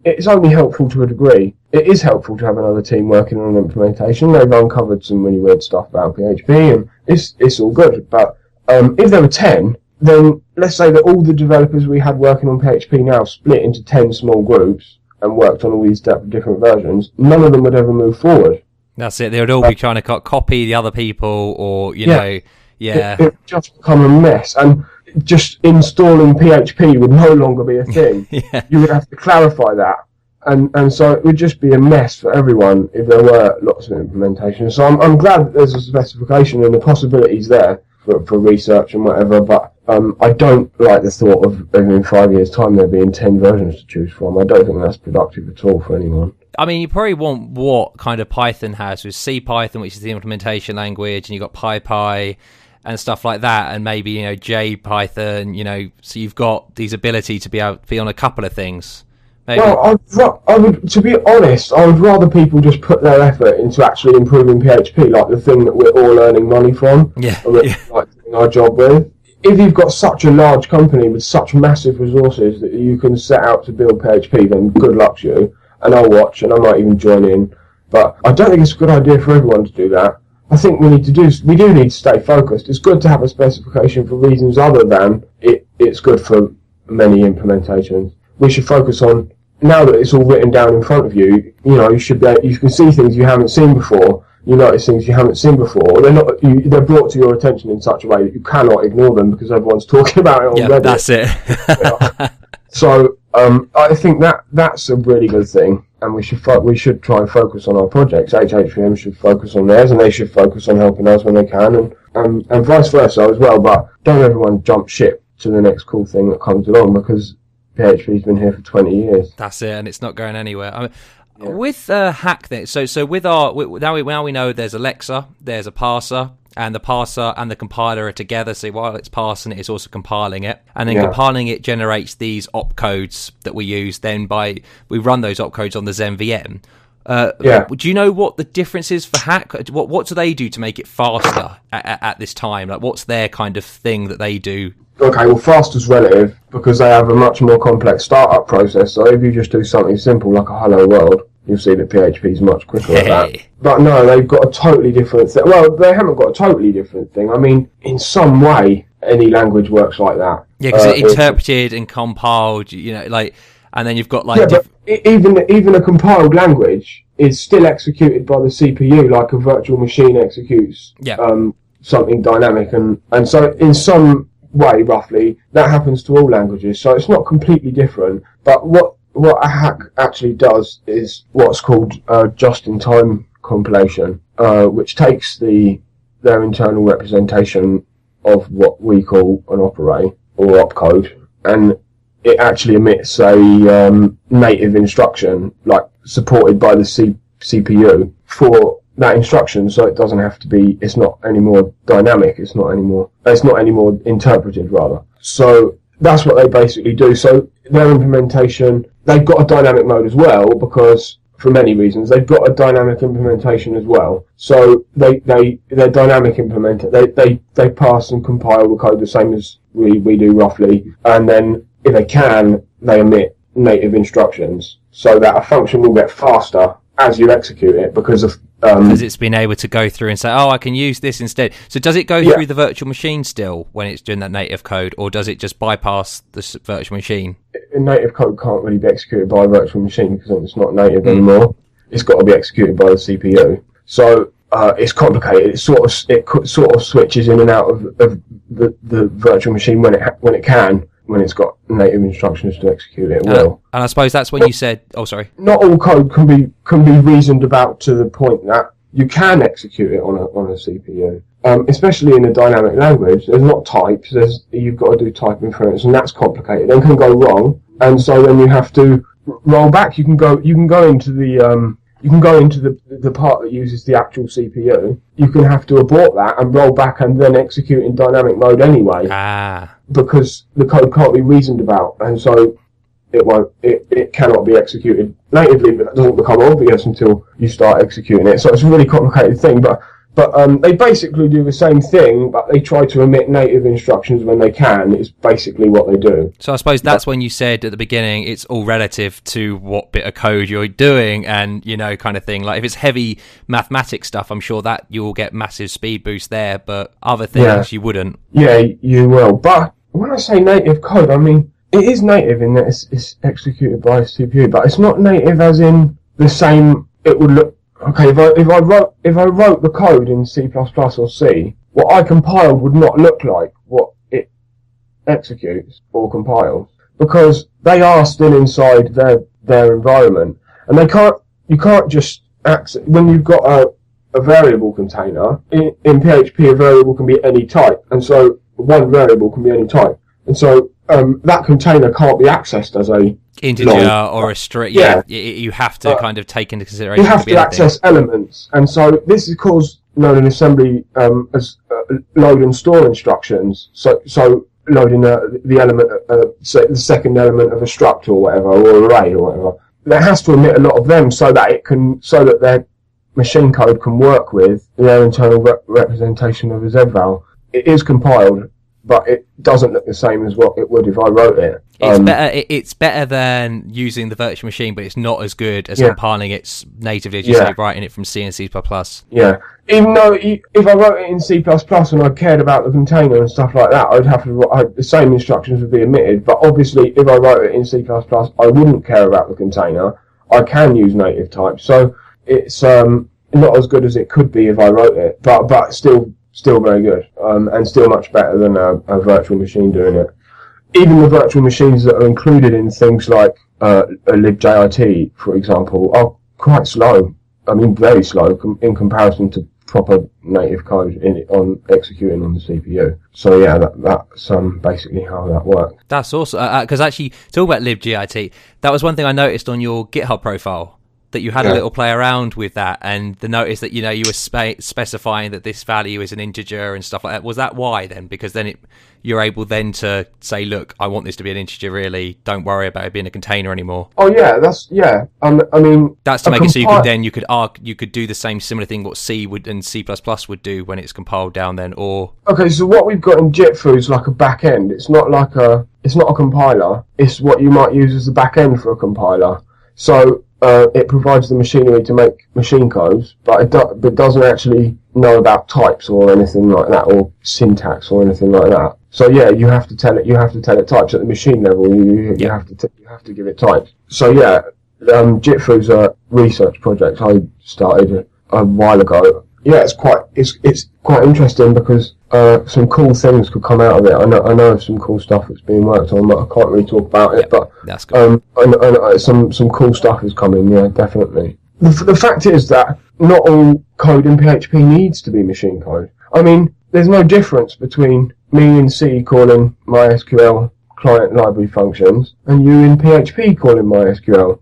S3: it's only helpful to a degree. It is helpful to have another team working on an implementation. They've uncovered some really weird stuff about PHP, and it's all good. But if there were 10, then let's say that all the developers we had working on PHP now split into 10 small groups and worked on all these different versions. None of them would ever move forward.
S2: That's it. They would all be trying to copy the other people, or you know, yeah.
S3: It would just become a mess, and just installing PHP would no longer be a thing.
S2: Yeah.
S3: You would have to clarify that, and so it would just be a mess for everyone if there were lots of implementations. So I'm glad that there's a specification and the possibilities there for research and whatever, but I don't like the thought of in 5 years' time there being 10 versions to choose from. I don't think that's productive at all for anyone.
S2: I mean, you probably want what kind of Python has, with CPython, which is the implementation language, and you've got PyPy and stuff like that, and maybe, you know, JPython, you know, so you've got these ability to be able to be on a couple of things. Maybe.
S3: Well, I would, to be honest, I would rather people just put their effort into actually improving PHP, like the thing that we're all earning money from,
S2: yeah.
S3: Like doing our job with. If you've got such a large company with such massive resources that you can set out to build PHP, then good luck to you, and I'll watch, and I might even join in. But I don't think it's a good idea for everyone to do that. I think we do need to stay focused. It's good to have a specification for reasons other than it's good for many implementations. We should focus on, now that it's all written down in front of you, you know, you can see things you haven't seen before, you notice things you haven't seen before. They're brought to your attention in such a way that you cannot ignore them because everyone's talking about it on Reddit.
S2: That's it.
S3: So I think that's a really good thing, and we should try and focus on our projects. HHVM should focus on theirs, and they should focus on helping us when they can, and vice versa as well. But don't everyone jump ship to the next cool thing that comes along, because PHP's been here for 20 years.
S2: That's it, and it's not going anywhere. I mean, with Hack then, so with our now we know there's a lexer, there's a parser, and the parser and the compiler are together. So while it's parsing it, it's also compiling it, and then compiling it generates these opcodes that we use. Then we run those opcodes on the Zen VM. Do you know what the difference is for Hack? What do they do to make it faster at this time? Like, what's their kind of thing that they do?
S3: Okay, well, faster's relative, because they have a much more complex startup process. So if you just do something simple like a hello world, you'll see that PHP's much quicker at that. But no, they've got a totally different thing. Well, they haven't got a totally different thing. I mean, in some way, any language works like that.
S2: Yeah, because it's interpreted and compiled, you know, like, and then you've got like...
S3: Yeah, but even a compiled language is still executed by the CPU like a virtual machine executes something dynamic. And so in some way, roughly, that happens to all languages. So it's not completely different. But what a hack actually does is what's called just-in-time compilation, which takes their internal representation of what we call an operand or opcode, and it actually emits a native instruction, like supported by the CPU for that instruction, so it doesn't have to be. It's not any more dynamic. It's not any more interpreted, rather. So that's what they basically do. So their implementation, they've got a dynamic mode as well, because for many reasons they've got a dynamic implementation as well. So they're dynamic they parse and compile the code the same as we do roughly, and then if they can, they emit native instructions so that a function will get faster as you execute it because it's been able to
S2: go through and say, oh, I can use this instead. So does it go through the virtual machine still when it's doing that native code, or does it just bypass the virtual machine? Native code can't really be executed by a virtual machine because it's not native anymore. It's got to be executed by the CPU. So it's complicated. It sort of switches in and out of the virtual machine when it can. When it's got native instructions to execute it, will. And I suppose that's when you said, oh, sorry.
S3: Not all code can be reasoned about to the point that you can execute it on a CPU. especially in a dynamic language, there's not types. You've got to do type inference, and that's complicated. Then can go wrong, and so then you have to roll back. You can go into the part that uses the actual CPU. You can have to abort that and roll back and then execute in dynamic mode anyway. Because the code can't be reasoned about, and so it cannot be executed natively, but that doesn't become obvious until you start executing it. So it's a really complicated thing, but they basically do the same thing, but they try to omit native instructions when they can, is basically what they do.
S2: So I suppose that's when you said at the beginning it's all relative to what bit of code you're doing and, kind of thing. Like if it's heavy mathematics stuff, I'm sure that you'll get massive speed boost there, but other things you wouldn't. Yeah,
S3: you will. But when I say native code, I mean, it is native in that it's executed by a CPU, but it's not native as in the same, it would look. Okay, if I wrote the code in C++ or C, what I compiled would not look like what it executes or compiles, because they are still inside their environment, and you can't just access when you've got a variable container in PHP. A variable can be any type, and so one variable can be any type, and so that container can't be accessed as a
S2: integer or a string. You have to kind of take into consideration.
S3: You have to access elements, and so this is known in assembly as load and store instructions. So loading the element, the second element of a struct or whatever, or array or whatever. That has to omit a lot of them so that their machine code can work with their internal representation of a Z-val. It is compiled, but it doesn't look the same as what it would if I wrote it.
S2: It's better than using the virtual machine, but it's not as good as compiling it natively, as you say, writing it from C and C++.
S3: Yeah. Even though if I wrote it in C++ and I cared about the container and stuff like that, the same instructions would be omitted. But obviously, if I wrote it in C++, I wouldn't care about the container. I can use native type, so it's not as good as it could be if I wrote it, but still very good, and still much better than a virtual machine doing it. Even the virtual machines that are included in things like libjit, for example, are quite slow. I mean, very slow in comparison to proper native code on executing on the CPU. So yeah, that's basically how that works.
S2: That's awesome. Because actually, talk about libgit, that was one thing I noticed on your GitHub profile, that you had a little play around with that, and the notice that you were specifying that this value is an integer and stuff like that. Was that why then? Because then you're able then to say, look, I want this to be an integer, really. Don't worry about it being a container anymore.
S3: Oh yeah, I mean,
S2: that's to make it so you could do the same similar thing what C would and C++ would do when it's compiled down then, or
S3: okay. So what we've got in JITFU is like a back end. It's not a compiler. It's what you might use as the back end for a compiler. So it provides the machinery to make machine codes, but it doesn't actually know about types or anything like that, or syntax or anything like that. So yeah, you have to tell it types at the machine level. You have to give it types. So yeah, JITFU's a research project I started a while ago. Yeah, it's quite interesting because some cool things could come out of it. I know of some cool stuff that's being worked on, but I can't really talk about it. But
S2: that's good.
S3: Some cool stuff is coming. Yeah, definitely. The fact is that not all code in PHP needs to be machine code. I mean, there's no difference between me in C calling MySQL client library functions and you in PHP calling MySQL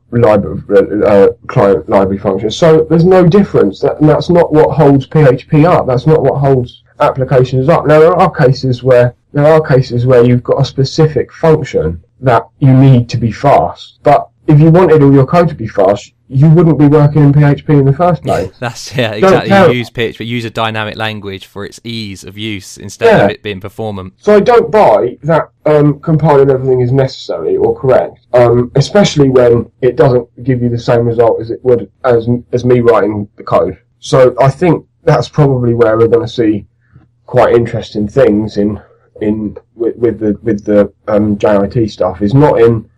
S3: client library functions. So there's no difference. That's not what holds PHP up. That's not what holds applications up. Now there are cases where you've got a specific function that you need to be fast, but if you wanted all your code to be fast, you wouldn't be working in PHP in the first place.
S2: Exactly. You use PHP, use a dynamic language for its ease of use instead of it being performant.
S3: So I don't buy that compiling everything is necessary or correct, especially when it doesn't give you the same result as it would as me writing the code. So I think that's probably where we're going to see quite interesting things with the JIT stuff. Is not in.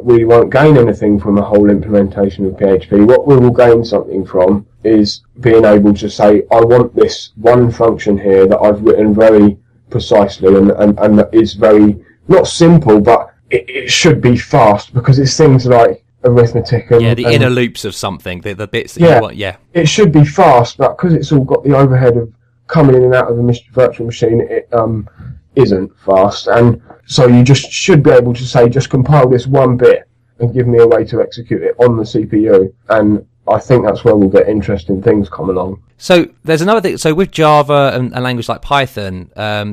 S3: We won't gain anything from a whole implementation of PHP. What we will gain something from is being able to say, I want this one function here that I've written very precisely and that is very, not simple, but it should be fast, because it's things like arithmetic and...
S2: Yeah, the inner loops of something, the bits that you want,
S3: It should be fast, but because it's all got the overhead of coming in and out of the virtual machine, it isn't fast. And so you just should be able to say, just compile this one bit and give me a way to execute it on the CPU. And I think that's where we'll get interesting things come along.
S2: So there's another thing. So with Java and a language like Python,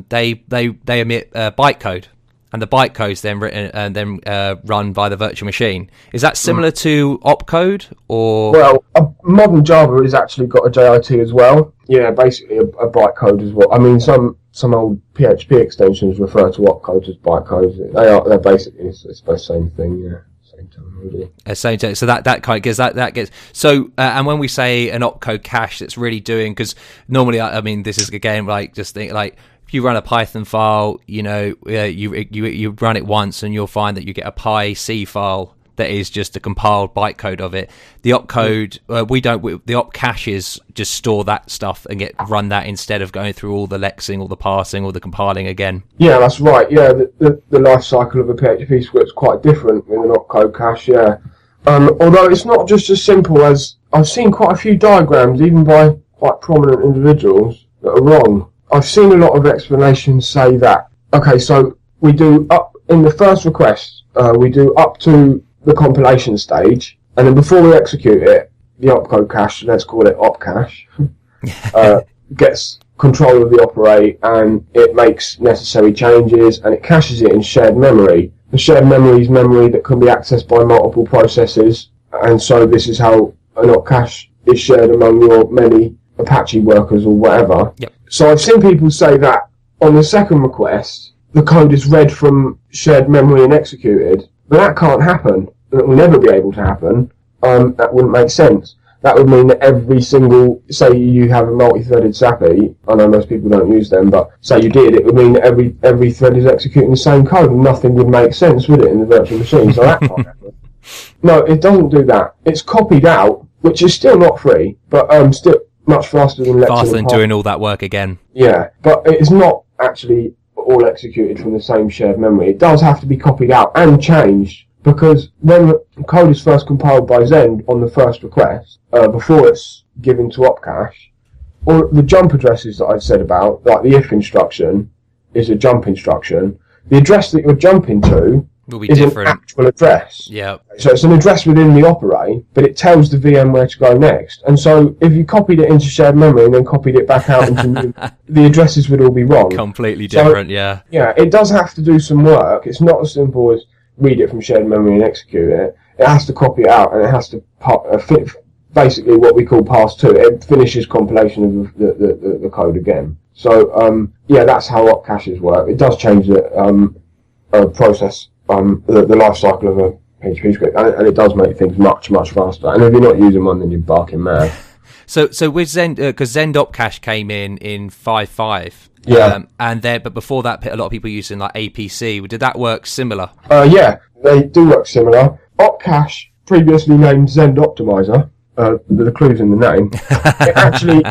S2: they emit bytecode, and the bytecode's then written and then run by the virtual machine. Is that similar to opcode, or? Well,
S3: modern Java has actually got a JIT as well. Yeah, basically a bytecode as well. I mean, some old PHP extensions refer to opcodes as bytecodes. They're basically it's the same thing. Yeah.
S2: Same time. So that kind of gets that gets so and when we say an opcode cache, that's really doing, because normally I mean this is again like just think like if you run a Python file, you know, you run it once and you'll find that you get a PyC file that is just a compiled bytecode of it. The opcode, the op caches just store that stuff and run that instead of going through all the lexing, all the parsing, all the compiling again.
S3: Yeah, that's right. Yeah, the life cycle of a PHP script is quite different with an opcode cache. Yeah, although it's not just as simple as I've seen quite a few diagrams, even by quite prominent individuals, that are wrong. I've seen a lot of explanations say that. Okay, so we do up in the first request, we do up to the compilation stage, and then before we execute it, the opcode cache, let's call it op cache, gets control of the operate, and it makes necessary changes, and it caches it in shared memory. The shared memory is memory that can be accessed by multiple processes, and so this is how an op cache is shared among your many Apache workers or whatever.
S2: Yep.
S3: So I've seen people say that on the second request, the code is read from shared memory and executed, but that can't happen. That will never be able to happen. That wouldn't make sense. That would mean that every single, say you have a multi-threaded SAPI, I know most people don't use them, but say you did, it would mean that every thread is executing the same code, and nothing would make sense, would it, in the virtual machine? So that can't happen. No, it doesn't do that. It's copied out, which is still not free, but still much faster than lexing.
S2: Faster than doing all that work again.
S3: Yeah, but it's not actually all executed from the same shared memory. It does have to be copied out and changed, because when the code is first compiled by Zend on the first request, before it's given to opcache, or the jump addresses that I've said about, like the if instruction is a jump instruction, the address that you're jumping to
S2: will be
S3: is
S2: different.
S3: An actual address.
S2: Yeah.
S3: So it's an address within the operate, but it tells the VM where to go next. And so if you copied it into shared memory and then copied it back out into new, the addresses would all be wrong.
S2: Completely different, yeah.
S3: Yeah, it does have to do some work. It's not as simple as read it from shared memory and execute it. It has to copy it out, and it has to basically what we call pass to. It finishes compilation of the code again. So yeah, that's how op caches work. It does change the process, the life cycle of a PHP script, and it does make things much faster. And if you're not using one, then you're barking mad.
S2: So with Zend, because Zend op cache came in 5.5.
S3: Yeah.
S2: But before that, a lot of people using like APC. Did that work similar?
S3: Yeah, they do work similar. Opcache, previously named Zend Optimizer, the clue's in the name. It actually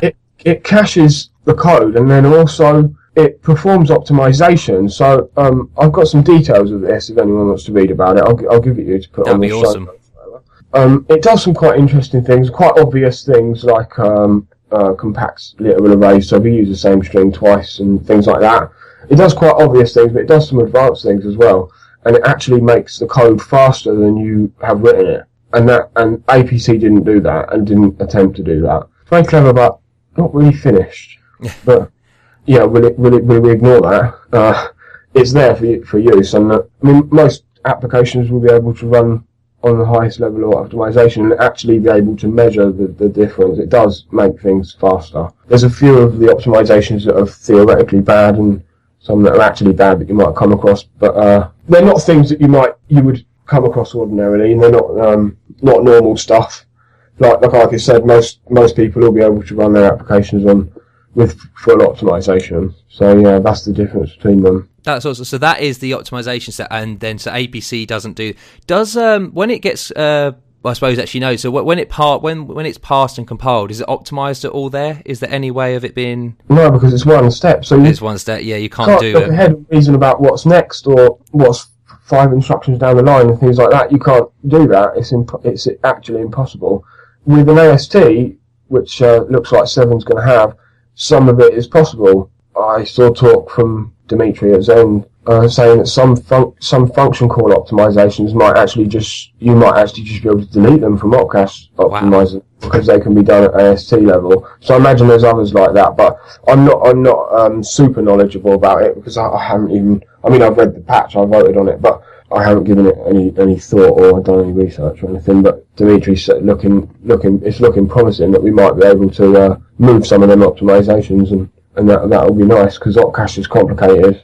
S3: it caches the code, and then also it performs optimization. So I've got some details of this if anyone wants to read about it. I'll give it you to put on the show. That'd be awesome. It does some quite interesting things, quite obvious things like compacts literal arrays, so if you use the same string twice and things like that. It does quite obvious things, but it does some advanced things as well, and it actually makes the code faster than you have written it. And APC didn't do that and didn't attempt to do that. It's very clever, but not really finished. But yeah, will we ignore that? It's there for use, and I mean most applications will be able to run on the highest level of optimization and actually be able to measure the difference. It does make things faster. There's a few of the optimizations that are theoretically bad and some that are actually bad that you might come across, but they're not things that you would come across ordinarily, and they're not normal stuff. Like I said, most people will be able to run their applications with full optimization. So yeah, that's the difference between them.
S2: That's also, so that is the optimization set, and then so APC doesn't do. Does when it gets I suppose actually no. So when it's parsed and compiled, is it optimized at all there? Is there any way of it being?
S3: No, because it's one step. So
S2: it's one step. Yeah, you can't do
S3: look ahead and reason about what's next or what's 5 instructions down the line and things like that. You can't do that. It's actually impossible. With an AST, which looks like 7's going to have, some of it is possible. I saw talk from Dimitri at Zen saying that some function call optimizations might actually just be able to delete them from opcache optimizer because they can be done at AST level. So I imagine there's others like that, but I'm not super knowledgeable about it because I haven't even. I mean, I've read the patch, I voted on it, but I haven't given it any thought or done any research or anything. But Dimitri's it's looking promising that we might be able to move some of them optimizations, and that'll be nice because opcache is complicated.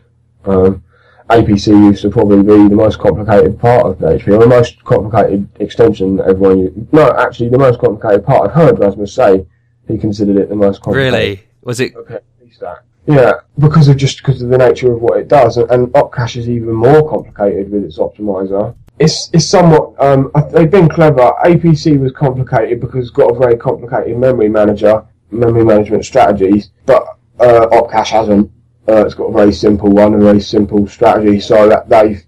S3: APC used to probably be the most complicated part of PHP, or the most complicated extension that everyone used. No, actually, the most complicated part. I've heard Rasmus say he considered it the most complicated.
S2: Really? Was it?
S3: Yeah, because of the nature of what it does, and opcache is even more complicated with its optimizer. It's somewhat. They've been clever. APC was complicated because it's got a very complicated memory management strategies, but opcache hasn't. It's got a very simple one, a very simple strategy, so that they've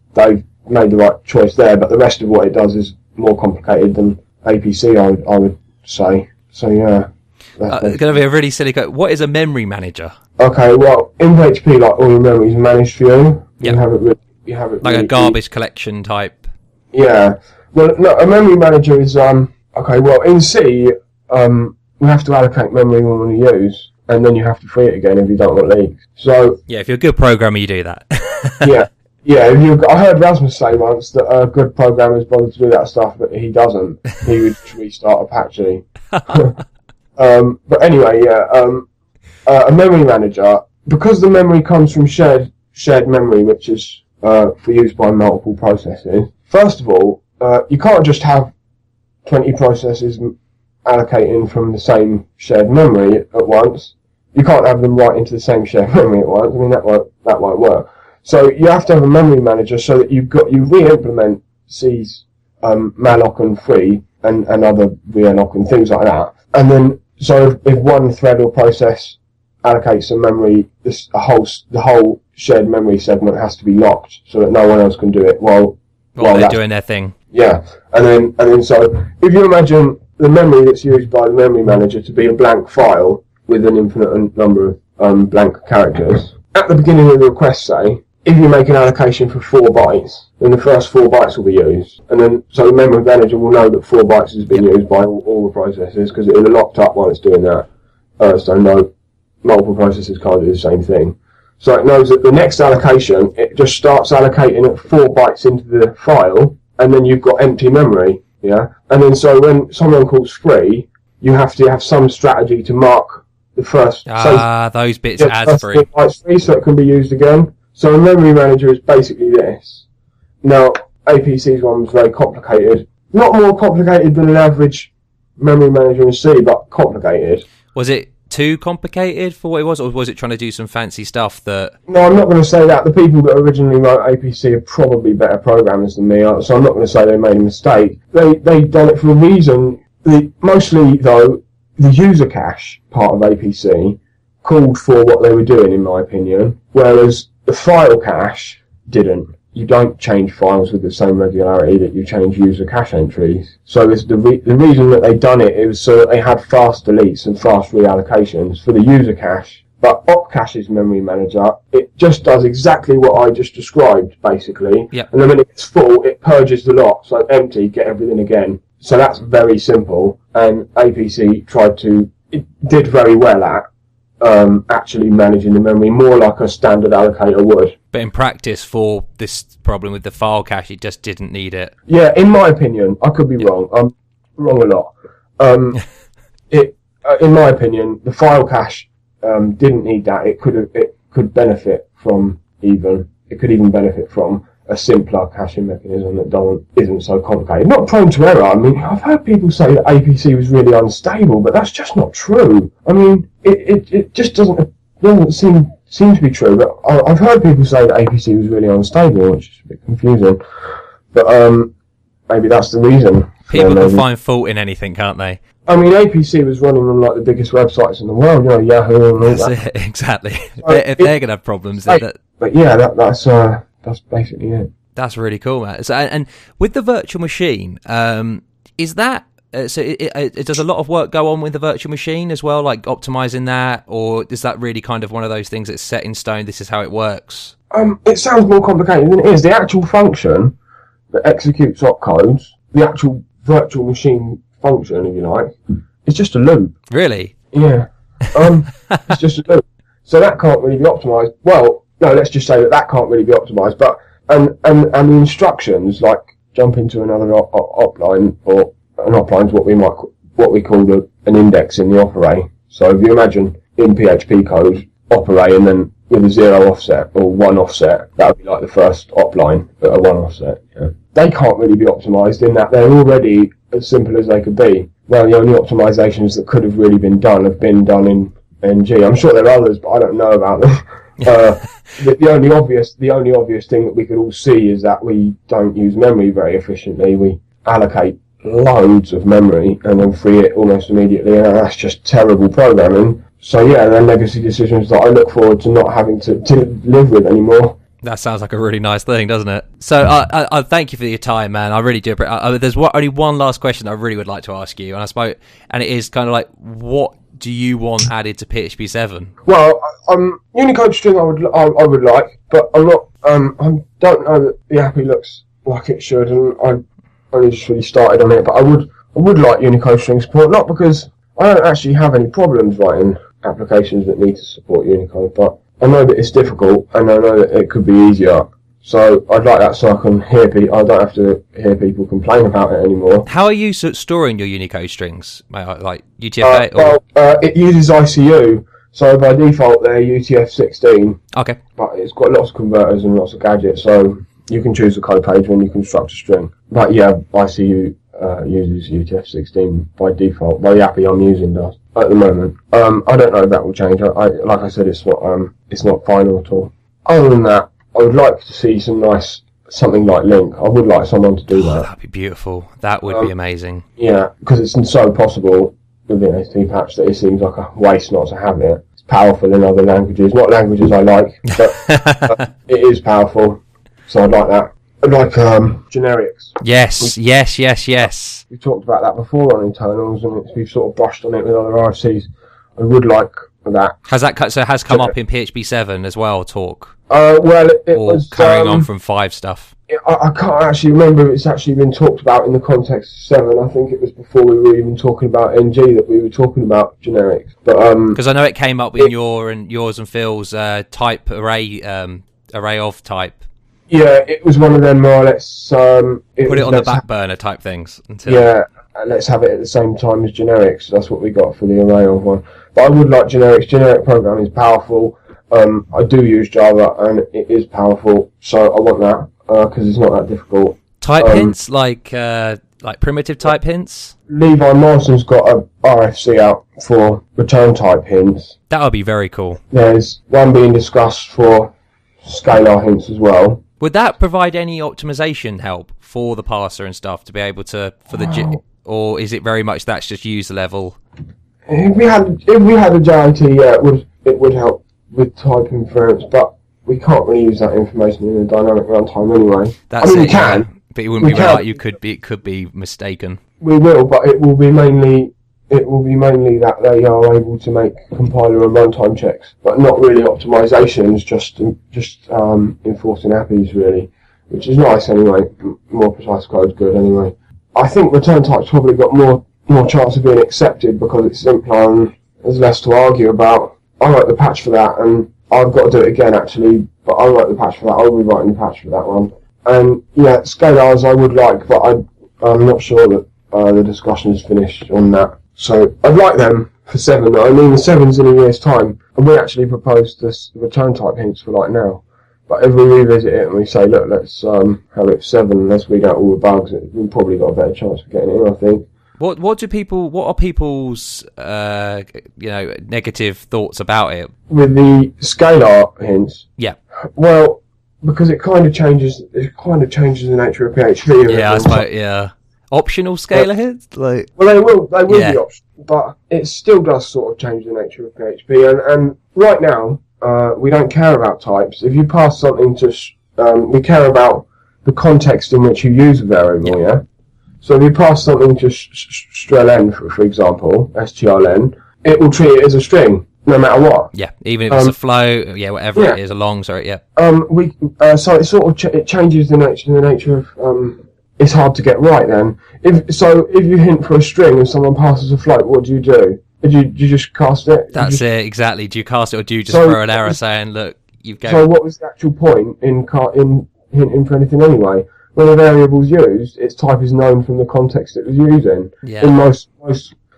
S3: made the right choice there. But the rest of what it does is more complicated than APC, I would say. So yeah,
S2: it's going to be a really silly question. What is a memory manager?
S3: Okay, well, in PHP, like all your memory is managed for you.
S2: Yep.
S3: You have it
S2: like
S3: really
S2: a garbage collection type.
S3: Yeah. Well, no, a memory manager is okay. Well, in C, we have to allocate memory we want to use, and then you have to free it again if you don't want leaks. So
S2: yeah, if you're a good programmer, you do that.
S3: yeah. I heard Rasmus say once that good programmers bother to do that stuff, but he doesn't. He would restart Apache. But anyway, a memory manager, because the memory comes from shared memory, which is for use by multiple processes. First of all, you can't just have 20 processes allocating from the same shared memory at once. You can't have them right into the same shared memory at once. I mean, that won't work. So you have to have a memory manager so that you re-implement C's malloc and free and other realloc and things like that. And then, so if one thread or process allocates some memory, the whole shared memory segment has to be locked so that no one else can do it while
S2: they're doing their thing.
S3: Yeah, and then so if you imagine the memory that's used by the memory manager to be a blank file with an infinite number of blank characters, at the beginning of the request, say, if you make an allocation for 4 bytes, then the first 4 bytes will be used, and then so the memory manager will know that 4 bytes has been used by all the processes because it will be locked up while it's doing that. So no multiple processes can't do the same thing. So it knows that the next allocation, it just starts allocating at 4 bytes into the file, and then you've got empty memory, yeah? And then so when someone calls free, you have to have some strategy to mark the first...
S2: those bits as free.
S3: Bytes free so it can be used again. So a memory manager is basically this. Now, APC's one was very complicated. Not more complicated than an average memory manager in C, but complicated.
S2: Was it too complicated for what it was, or was it trying to do some fancy stuff that...
S3: No, I'm not going to say that. The people that originally wrote APC are probably better programmers than me, so I'm not going to say they made a mistake. They done it for a reason. Mostly, though, the user cache part of APC called for what they were doing, in my opinion, whereas the file cache didn't. You don't change files with the same regularity that you change user cache entries. So the reason that they done it was so that they had fast deletes and fast reallocations for the user cache. But opcache's memory manager, it just does exactly what I just described, basically.
S2: Yep.
S3: And then when it gets full, it purges the lot. So empty, get everything again. So that's very simple. And APC it did very well at actually managing the memory more like a standard allocator would.
S2: But in practice, for this problem with the file cache, it just didn't need it.
S3: Yeah, in my opinion, I could be wrong. I'm wrong a lot. In my opinion, the file cache didn't need that. It could benefit from benefit from a simpler caching mechanism that isn't so complicated. Not prone to error. I mean, I've heard people say that APC was really unstable, but that's just not true. I mean, it just doesn't seem to be true. But I've heard people say that APC was really unstable, which is a bit confusing. But maybe that's the reason.
S2: People can find fault in anything, can't they?
S3: I mean, APC was running on like the biggest websites in the world, Yahoo and all
S2: that.
S3: It,
S2: exactly. If they're going to have problems,
S3: but yeah, that's basically it.
S2: That's really cool, Matt. So, and with the virtual machine, is that So does a lot of work go on with the virtual machine as well, like optimizing that, or is that really kind of one of those things that's set in stone, this is how it works?
S3: It sounds more complicated than it is. The actual function that executes opcodes, the actual virtual machine function, if you like, is just a loop. Really? Yeah. It's just a loop. So that can't really be optimized. Well, no, let's just say that can't really be optimized. But and the instructions, like jump into another opline, or an opline is what we call an index in the op array. So if you imagine in PHP code op array and then with a 0 offset or 1 offset, that would be like the first opline at a 1 offset. Yeah. They can't really be optimized in that they're already as simple as they could be. Well, the only optimizations that could have really been done have been done in PNG. I'm sure there are others, but I don't know about them. The only obvious thing that we could all see is that we don't use memory very efficiently. We allocate loads of memory and then free it almost immediately, and that's just terrible programming. So yeah, they're legacy decisions that I look forward to not having to live with anymore.
S2: That sounds like a really nice thing, doesn't it? So I thank you for your time, man. I really do. There's only one last question I really would like to ask you, and it is kind of like, what do you want added to PHP 7?
S3: Well, Unicode String I would like, but I'm not. I don't know that the API looks like it should, and I only just really started on it. But I would like Unicode String support, not because I don't actually have any problems writing applications that need to support Unicode, but I know that it's difficult, and I know that it could be easier. So I'd like that so I can hear people. I don't have to hear people complain about it anymore.
S2: How are you storing your Unicode strings? Like UTF-8?
S3: It uses ICU, so by default they're UTF-16.
S2: Okay.
S3: But it's got lots of converters and lots of gadgets, so you can choose the code page when you construct a string. But yeah, ICU uses UTF-16 by default. By the API I'm using does at the moment. I don't know if that will change. Like I said, it's not final at all. Other than that, I would like to see something like Link. I would like someone to do that.
S2: That'd be beautiful. That would be amazing.
S3: Yeah, because it's so possible with the HTTP patch that it seems like a waste not to have it. It's powerful in other languages, not languages I like, but it is powerful. So I'd like that. I'd like generics.
S2: Yes.
S3: We talked about that before on internals, and we've sort of brushed on it with other RFCs. I would like that.
S2: Has come up in PHP 7 as well, talk?
S3: Well, it was
S2: carrying on from 5 stuff.
S3: I can't actually remember if it's actually been talked about in the context of 7. I think it was before we were even talking about NG that we were talking about generics. But
S2: because I know it came up in yours and Phil's type array of type.
S3: Yeah, it was one of them. Let's
S2: put it on the back burner type things.
S3: Let's have it at the same time as generics. That's what we got for the array of one. But I would like generics. Generic programming is powerful. I do use Java, and it is powerful, so I want that because it's not that difficult.
S2: Type hints, like primitive type hints?
S3: Levi Morrison's got a RFC out for return type hints.
S2: That would be very cool. There's
S3: one being discussed for scalar hints as well.
S2: Would that provide any optimization help for the parser and stuff to be able to or is it very much that's just user level?
S3: If we had a JIT, yeah, it would help with type inference, but we can't really use that information in a dynamic runtime anyway. We can,
S2: but it wouldn't be right. It could be mistaken.
S3: We will, but it will be mainly that they are able to make compiler and runtime checks, but not really optimizations. Just enforcing APIs really, which is nice anyway. More precise code's good anyway. I think return type's probably got more chance of being accepted because it's simpler and there's less to argue about. I wrote the patch for that, and I've got to do it again actually, but I wrote the patch for that. I'll be writing the patch for that one. And yeah, scalars I would like, but I'm not sure that the discussion is finished on that. So I'd like them for 7. I mean, the 7's in a year's time, and we actually proposed this return type hints for like now. But if we revisit it and we say, look, let's have it 7, unless we get all the bugs, we've probably got a better chance of getting it in, I think.
S2: What are people's negative thoughts about it?
S3: With the scalar hints?
S2: Yeah.
S3: Well, because it kind of changes the nature of PHP.
S2: Yeah, I suppose, yeah. Optional scalar hints?
S3: Well, they will be optional, but it still does sort of change the nature of PHP. And right now, we don't care about types. If you pass something to, we care about the context in which you use a variable, yeah? So if you pass something to strlen, for example, strlen, it will treat it as a string, no matter what.
S2: Yeah, even if it's a float, whatever it is, a long, sorry, yeah.
S3: So it sort of it changes the nature of it's hard to get right then. If you hint for a string and someone passes a float, what do? Do you just cast it?
S2: That's it, exactly. Do you cast it, or do you just throw an error saying, look, you've got...
S3: So what was the actual point in hinting for anything anyway? When a variable's used, its type is known from the context it was used in.
S2: Yeah.
S3: In most,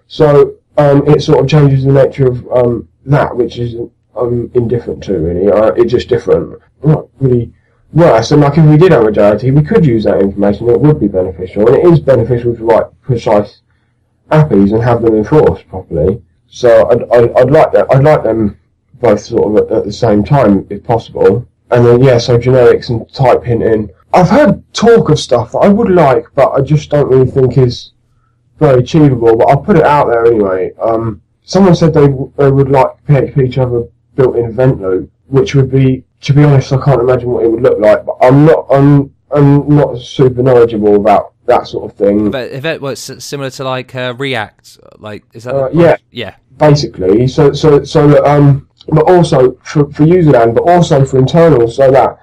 S3: so it sort of changes the nature of that, which is indifferent to really. It's just different. Not really worse. And like if we did have a JIT, we could use that information. It would be beneficial, and it is beneficial to write precise APIs and have them enforced properly. So I'd like that. I'd like them both sort of at the same time if possible. And then so generics and type hinting. I've heard talk of stuff that I would like, but I just don't really think is very achievable. But I'll put it out there anyway. Someone said they would like PHP to have a built-in event loop, which would be, to be honest, I can't imagine what it would look like. But I'm not super knowledgeable about that sort of thing.
S2: But event was similar to like React, like is that? Yeah.
S3: Basically, so but also for user land, but also for internals, so that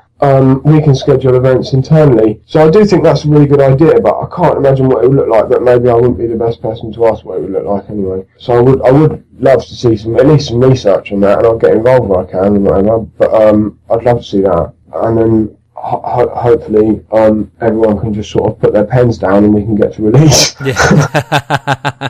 S3: we can schedule events internally. So I do think that's a really good idea, but I can't imagine what it would look like. But maybe I wouldn't be the best person to ask what it would look like anyway. So I would love to see at least some research on that, and I'll get involved where I can and whatever. But I'd love to see that, and then hopefully everyone can just sort of put their pens down and we can get to release.
S2: Yeah.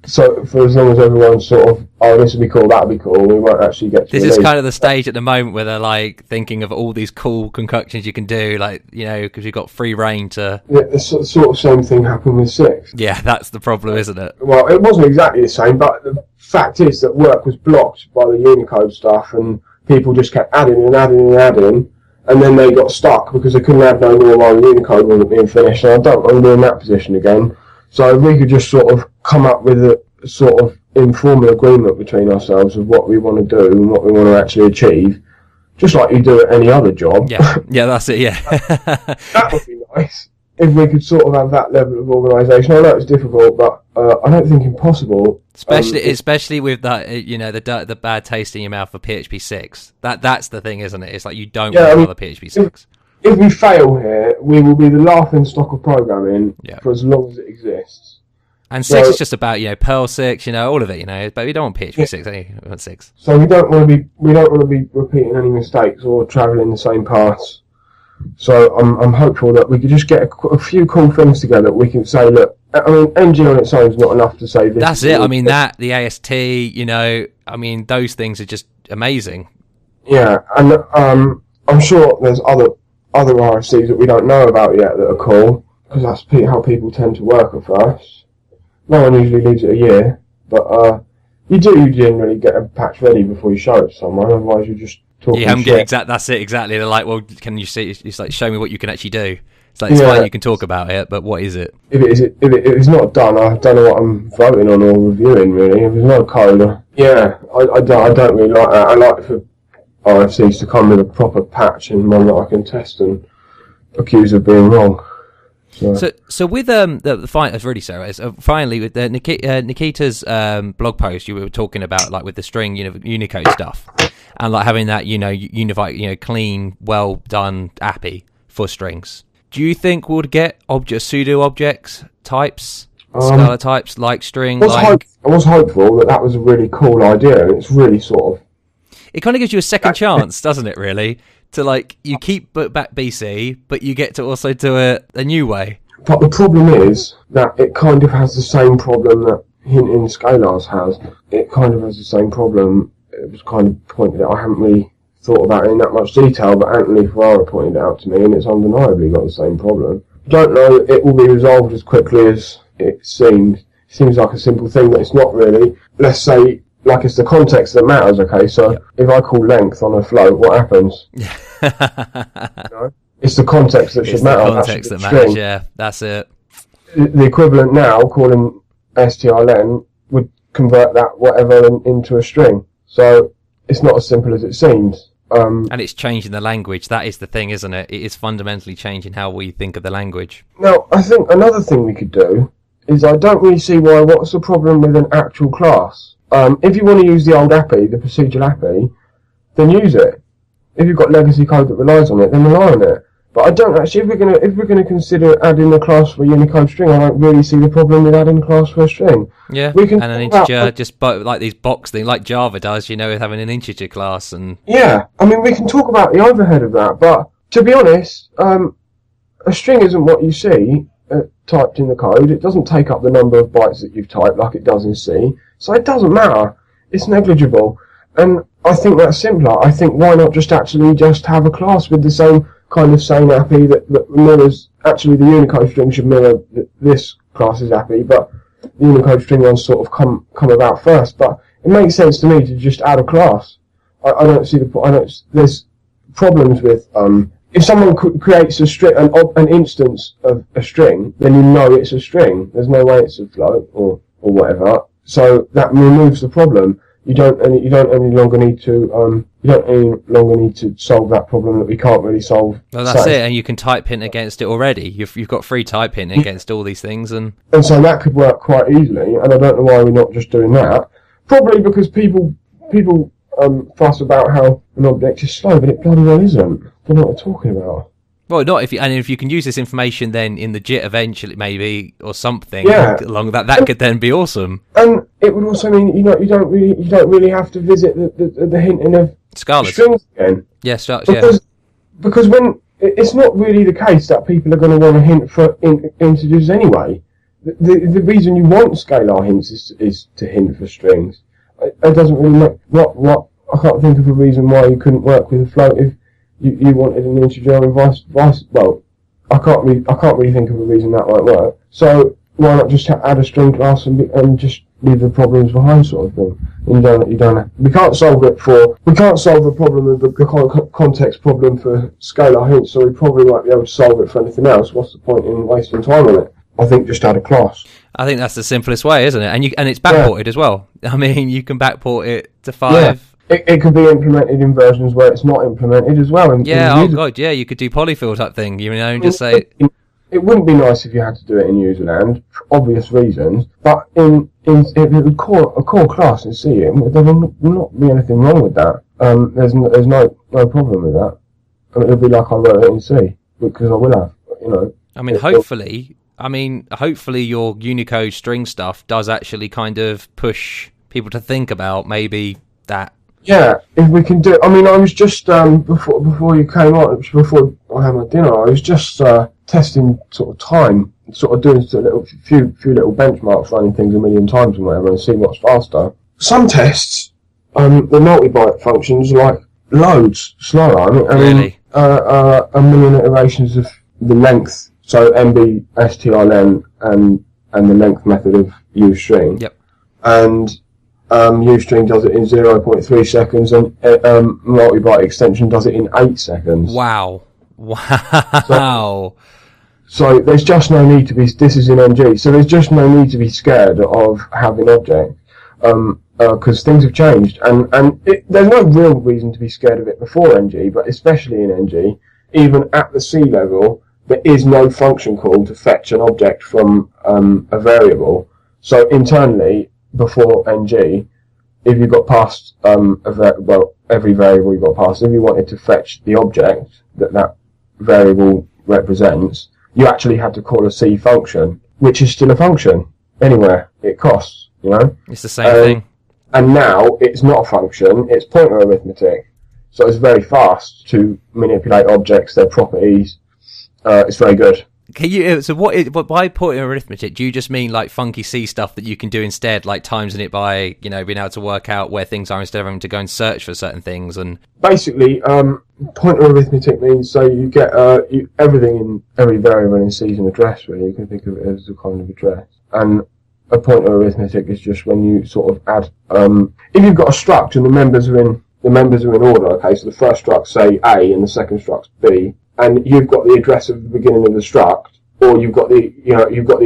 S3: So for as long as everyone's sort of, this would be cool, that would be cool, we won't actually get to
S2: This
S3: release.
S2: is kind of the stage at the moment where they're like thinking of all these cool concoctions you can do, like, because you've got free reign to...
S3: Yeah, the sort of same thing happened with 6.
S2: Yeah, that's the problem, isn't it?
S3: Well, it wasn't exactly the same, but the fact is that work was blocked by the Unicode stuff, and people just kept adding and adding and adding, and then they got stuck because they couldn't add no more while the Unicode wasn't being finished, and I don't want to be in that position again. So if we could just sort of come up with a sort of informal agreement between ourselves of what we want to do and what we want to actually achieve, just like you do at any other job.
S2: Yeah, that's it, yeah.
S3: That would be nice. If we could sort of have that level of organisation. I know it's difficult, but I don't think impossible.
S2: Especially with that, the bad taste in your mouth for PHP 6. That's the thing, isn't it? It's like you don't want another PHP 6.
S3: If we fail here, we will be the laughing stock of programming for as long as it exists.
S2: And 6 is just about, Perl 6, all of it, but we don't want PHP 6, we want 6.
S3: So we don't want to be repeating any mistakes or travelling the same paths. So I'm hopeful that we could just get a few cool things together that we can say, look, I mean, NG on its own is not enough to say this.
S2: That's it. I mean, the AST, those things are just amazing. Yeah,
S3: and I'm sure there's other RFCs that we don't know about yet that are cool, because that's how people tend to work at first. No one usually leaves it a year, but you generally get a patch ready before you show it to someone, otherwise you're just talking shit.
S2: That's it, exactly. They're like, well, can you see, it's like, show me what you can actually do. It's like, it's fine, you can talk about it, but what is it?
S3: If it's not done, I don't know what I'm voting on or reviewing, really. If there's no code, I don't really like that. I like for RFCs to come with a proper patch and one that I can test and accuse of being wrong.
S2: So with the finally with Nikita's blog post, you were talking about like with the string Unicode stuff and like having that unified clean, well done API for strings. Do you think we'll get pseudo objects types, Scala types like string? I
S3: was hopeful that was a really cool idea. It's really sort of.
S2: It kind of gives you a second chance, doesn't it? Really, to like you keep back BC, but you get to also do it a new way.
S3: But the problem is that it kind of has the same problem that hinting Scalars has. It kind of has the same problem. It was kind of pointed out. I haven't really thought about it in that much detail, but Anthony Ferrara pointed it out to me, and it's undeniably got the same problem. I don't know it will be resolved as quickly as it seems. It seems like a simple thing, but it's not really. Let's say, like, it's the context that matters, okay? So if I call length on a float, what happens? It's the context that should matter.
S2: It's the context that matters, yeah, that's it.
S3: The equivalent now, calling strlen, would convert that whatever into a string. So it's not as simple as it seems.
S2: And it's changing the language. That is the thing, isn't it? It is fundamentally changing how we think of the language.
S3: Now, I think another thing we could do is I don't really see what's the problem with an actual class. If you want to use the old API, the procedural API, then use it. If you've got legacy code that relies on it, then rely on it. But I don't actually, if we're gonna consider adding a class for a Unicode string, I don't really see the problem with adding a class for a string.
S2: Yeah, and an integer, just like these box things, like Java does, with having an integer class. And
S3: yeah, I mean, we can talk about the overhead of that, but to be honest, a string isn't what you see typed in the code. It doesn't take up the number of bytes that you've typed like it does in C, so it doesn't matter. It's negligible, and I think that's simpler. I think why not just have a class with the same API that mirrors. Actually, the Unicode string should mirror this class's API, but the Unicode string ones sort of come about first. But it makes sense to me to just add a class. I don't see there's problems with if someone creates a string, an instance of a string, then you know it's a string. There's no way it's a float or whatever. So that removes the problem. You don't any longer need to solve that problem that we can't really solve.
S2: Well, that's it, and you can type hint against it already. You've got free type hint against all these things, and
S3: so that could work quite easily. And I don't know why we're not just doing that. Probably because people fuss about how an object is slow, but it bloody well isn't. They know what I'm talking about.
S2: Well, not if you can use this information then in the JIT eventually, maybe, or something along that could then be awesome.
S3: And it would also mean you don't really have to visit the hinting of
S2: Scala's
S3: strings again.
S2: Yes,
S3: because when it's not really the case that people are going to want to hint for integers anyway. The reason you want scalar hints is to hint for strings. It doesn't really make what I can't think of a reason why you couldn't work with a float if you wanted an integer and vice. Well, I can't really think of a reason that might work. So why not just add a string class and just leave the problems behind, sort of thing? And you don't. We can't solve the problem of the context problem for scalar hints. So we probably won't be able to solve it for anything else. What's the point in wasting time on it? I think just add a class.
S2: I think that's the simplest way, isn't it? And it's backported as well. I mean, you can backport it to 5.
S3: Yeah. It could be implemented in versions where it's not implemented as well.
S2: You could do polyfill type thing, just say...
S3: It wouldn't be nice if you had to do it in userland, for obvious reasons, but in a core class in C, there will not be anything wrong with that. There's no problem with that. I mean, it'll be like I wrote it in C, because I will have,
S2: I mean, hopefully your Unicode string stuff does actually kind of push people to think about maybe that.
S3: Yeah, if we can do it. I mean, I was just, before you came on, before I had my dinner, I was just testing sort of time, sort of doing a few little benchmarks, running things a million times and whatever, and seeing what's faster. Some tests, the multi-byte functions are like loads slower. I mean,
S2: really?
S3: A million iterations of the length, so MB, strlen, and the length method of useString.
S2: Yep. And
S3: useString does it in 0.3 seconds, and multi-byte extension does it in 8 seconds.
S2: Wow.
S3: So there's just no need to be. This is in NG, so there's just no need to be scared of having objects, because things have changed, and there's no real reason to be scared of it before NG, but especially in NG, even at the C level, there is no function call to fetch an object from a variable. So internally, before NG, if you got past every variable you got past, if you wanted to fetch the object that variable represents, you actually had to call a C function, which is still a function anywhere. It costs,
S2: It's the same thing.
S3: And now it's not a function; it's pointer arithmetic. So it's very fast to manipulate objects, their properties. It's very good.
S2: By pointer arithmetic, do you just mean like funky C stuff that you can do instead, like timesing it by, being able to work out where things are instead of having to go and search for certain things? And
S3: basically, pointer arithmetic means so you get everything in every variable in C is an address. Really, you can think of it as a kind of address. And a pointer arithmetic is just when you sort of add. If you've got a struct and the members are in order. Okay, so the first struct say A and the second struct's B. And you've got the address of the beginning of the struct, or you've got the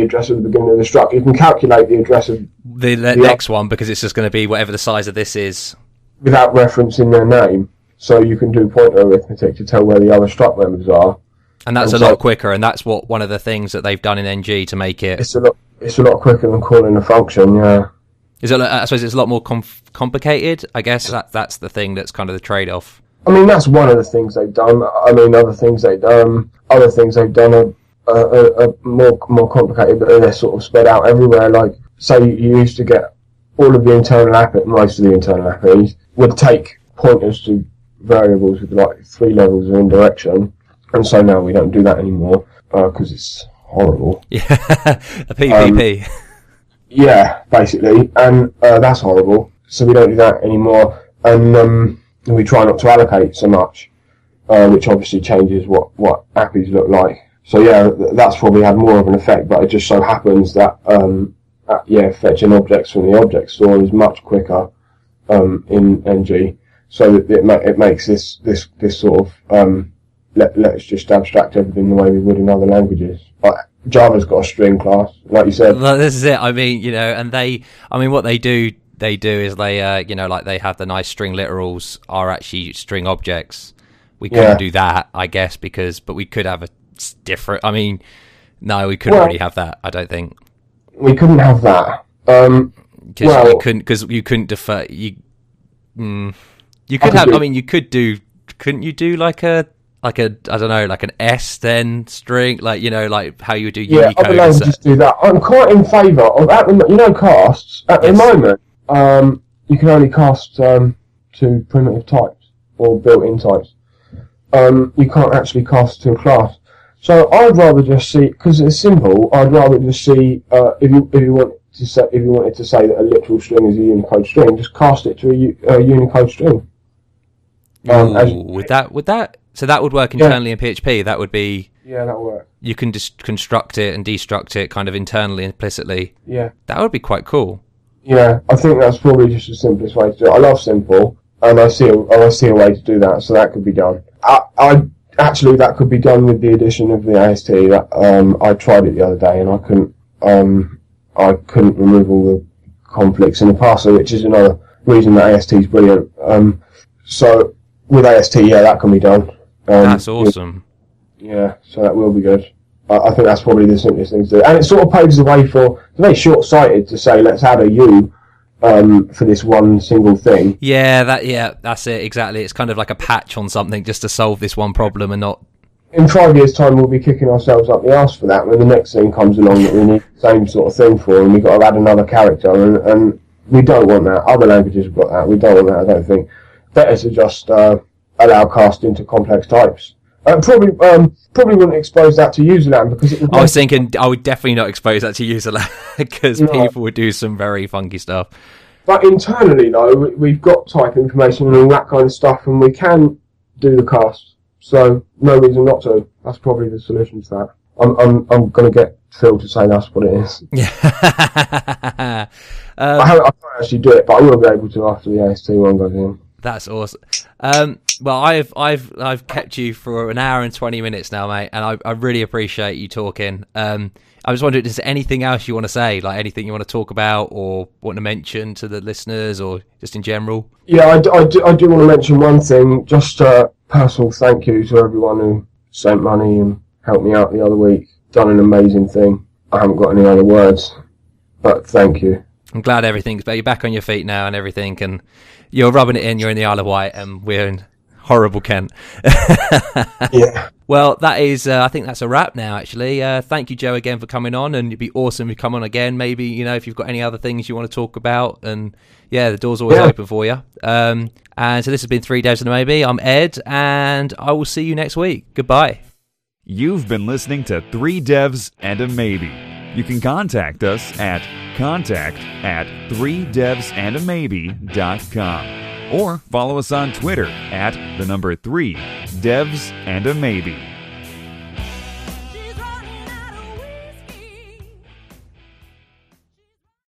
S3: address of the beginning of the struct. You can calculate the address of
S2: the next one because it's just going to be whatever the size of this is
S3: without referencing their name. so you can do pointer arithmetic to tell where the other struct members are.
S2: And that's a lot quicker, and that's one of the things that they've done in NG to make it.
S3: It's a lot quicker than calling a function, yeah.
S2: I suppose it's a lot more complicated. I guess that's the thing that's kind of the trade-off.
S3: I mean, that's one of the things they've done. I mean, other things they've done are more complicated, but they're sort of spread out everywhere. Like, say you used to get all of the internal APIs, most of the internal APIs would take pointers to variables with like 3 levels of indirection, and so now we don't do that anymore because it's horrible.
S2: Yeah, a PPP.
S3: Yeah, basically, and that's horrible. So we don't do that anymore, and we try not to allocate so much, which obviously changes what APIs look like. So yeah, that's probably had more of an effect, but it just so happens that fetching objects from the object store is much quicker in NG, so that it makes this sort of let's just abstract everything the way we would in other languages. But Java's got a string class, like you said.
S2: Well, this is it. I mean, and what they do is they, they have the nice string literals are actually string objects. We couldn't do that, I guess, but we could have a different. I mean, no, we couldn't really have that. I don't think
S3: we couldn't have that.
S2: Because you couldn't defer. You could have. I mean, you could do. Couldn't you do like a I don't know, like an S then string, like how you would do Unicode.
S3: Yeah, other languages do that. I'm quite in favour of casts at the moment. You can only cast to primitive types or built-in types. You can't actually cast to a class. So I'd rather just see, because it's simple. I'd rather just see if you wanted to say that a literal string is a Unicode string, just cast it to a Unicode string.
S2: Would that? So that would work internally in PHP. That would be.
S3: Yeah, that would work.
S2: You can just construct it and destruct it kind of internally, implicitly.
S3: Yeah. That
S2: would be quite cool.
S3: Yeah, I think that's probably just the simplest way to do it. I love simple, and I see a way to do that, so that could be done. Actually, that could be done with the addition of the AST. I tried it the other day, and I couldn't remove all the conflicts in the parser, which is another reason that AST is brilliant. So with AST, that can be done.
S2: That's awesome.
S3: So that will be good. I think that's probably the simplest thing to do. And it sort of paves the way for... It's very short-sighted to say, let's add a U for this one single thing.
S2: That's it, exactly. It's kind of like a patch on something just to solve this one problem and not...
S3: In 5 years' time, we'll be kicking ourselves up the arse for that when the next thing comes along that we need the same sort of thing for, and we've got to add another character, and we don't want that. Other languages have got that. We don't want that, I don't think. Better to just allow casting to complex types. Probably wouldn't expose that to userland because I
S2: was thinking I would definitely not expose that to userland because people would do some very funky stuff.
S3: But internally, though, we've got type information and all that kind of stuff, and we can do the cast. So no reason not to. That's probably the solution to that. I'm going to get Phil to say that's what it is.
S2: Yeah.
S3: I can't actually do it, but I will be able to after the AST one goes in.
S2: That's awesome. Well, I've kept you for an hour and 20 minutes now, mate, and I really appreciate you talking. I was wondering, is there anything else you want to say, like anything you want to talk about or want to mention to the listeners, or just in general?
S3: Yeah, I do want to mention one thing. Just a personal thank you to everyone who sent money and helped me out the other week. Done an amazing thing. I haven't got any other words, but thank you.
S2: I'm glad you're back on your feet now and everything, and you're rubbing it in. You're in the Isle of Wight, and we're in horrible Kent.
S3: Yeah.
S2: Well, that is. I think that's a wrap now. Actually, thank you, Joe, again for coming on, and it'd be awesome if you come on again. Maybe if you've got any other things you want to talk about, and the door's always open for you. And so this has been 3 Devs and a Maybe. I'm Ed, and I will see you next week. Goodbye.
S1: You've been listening to 3 Devs and a Maybe. You can contact us at contact@3devsandamaybe.com or follow us on Twitter at 3 Devs and a Maybe.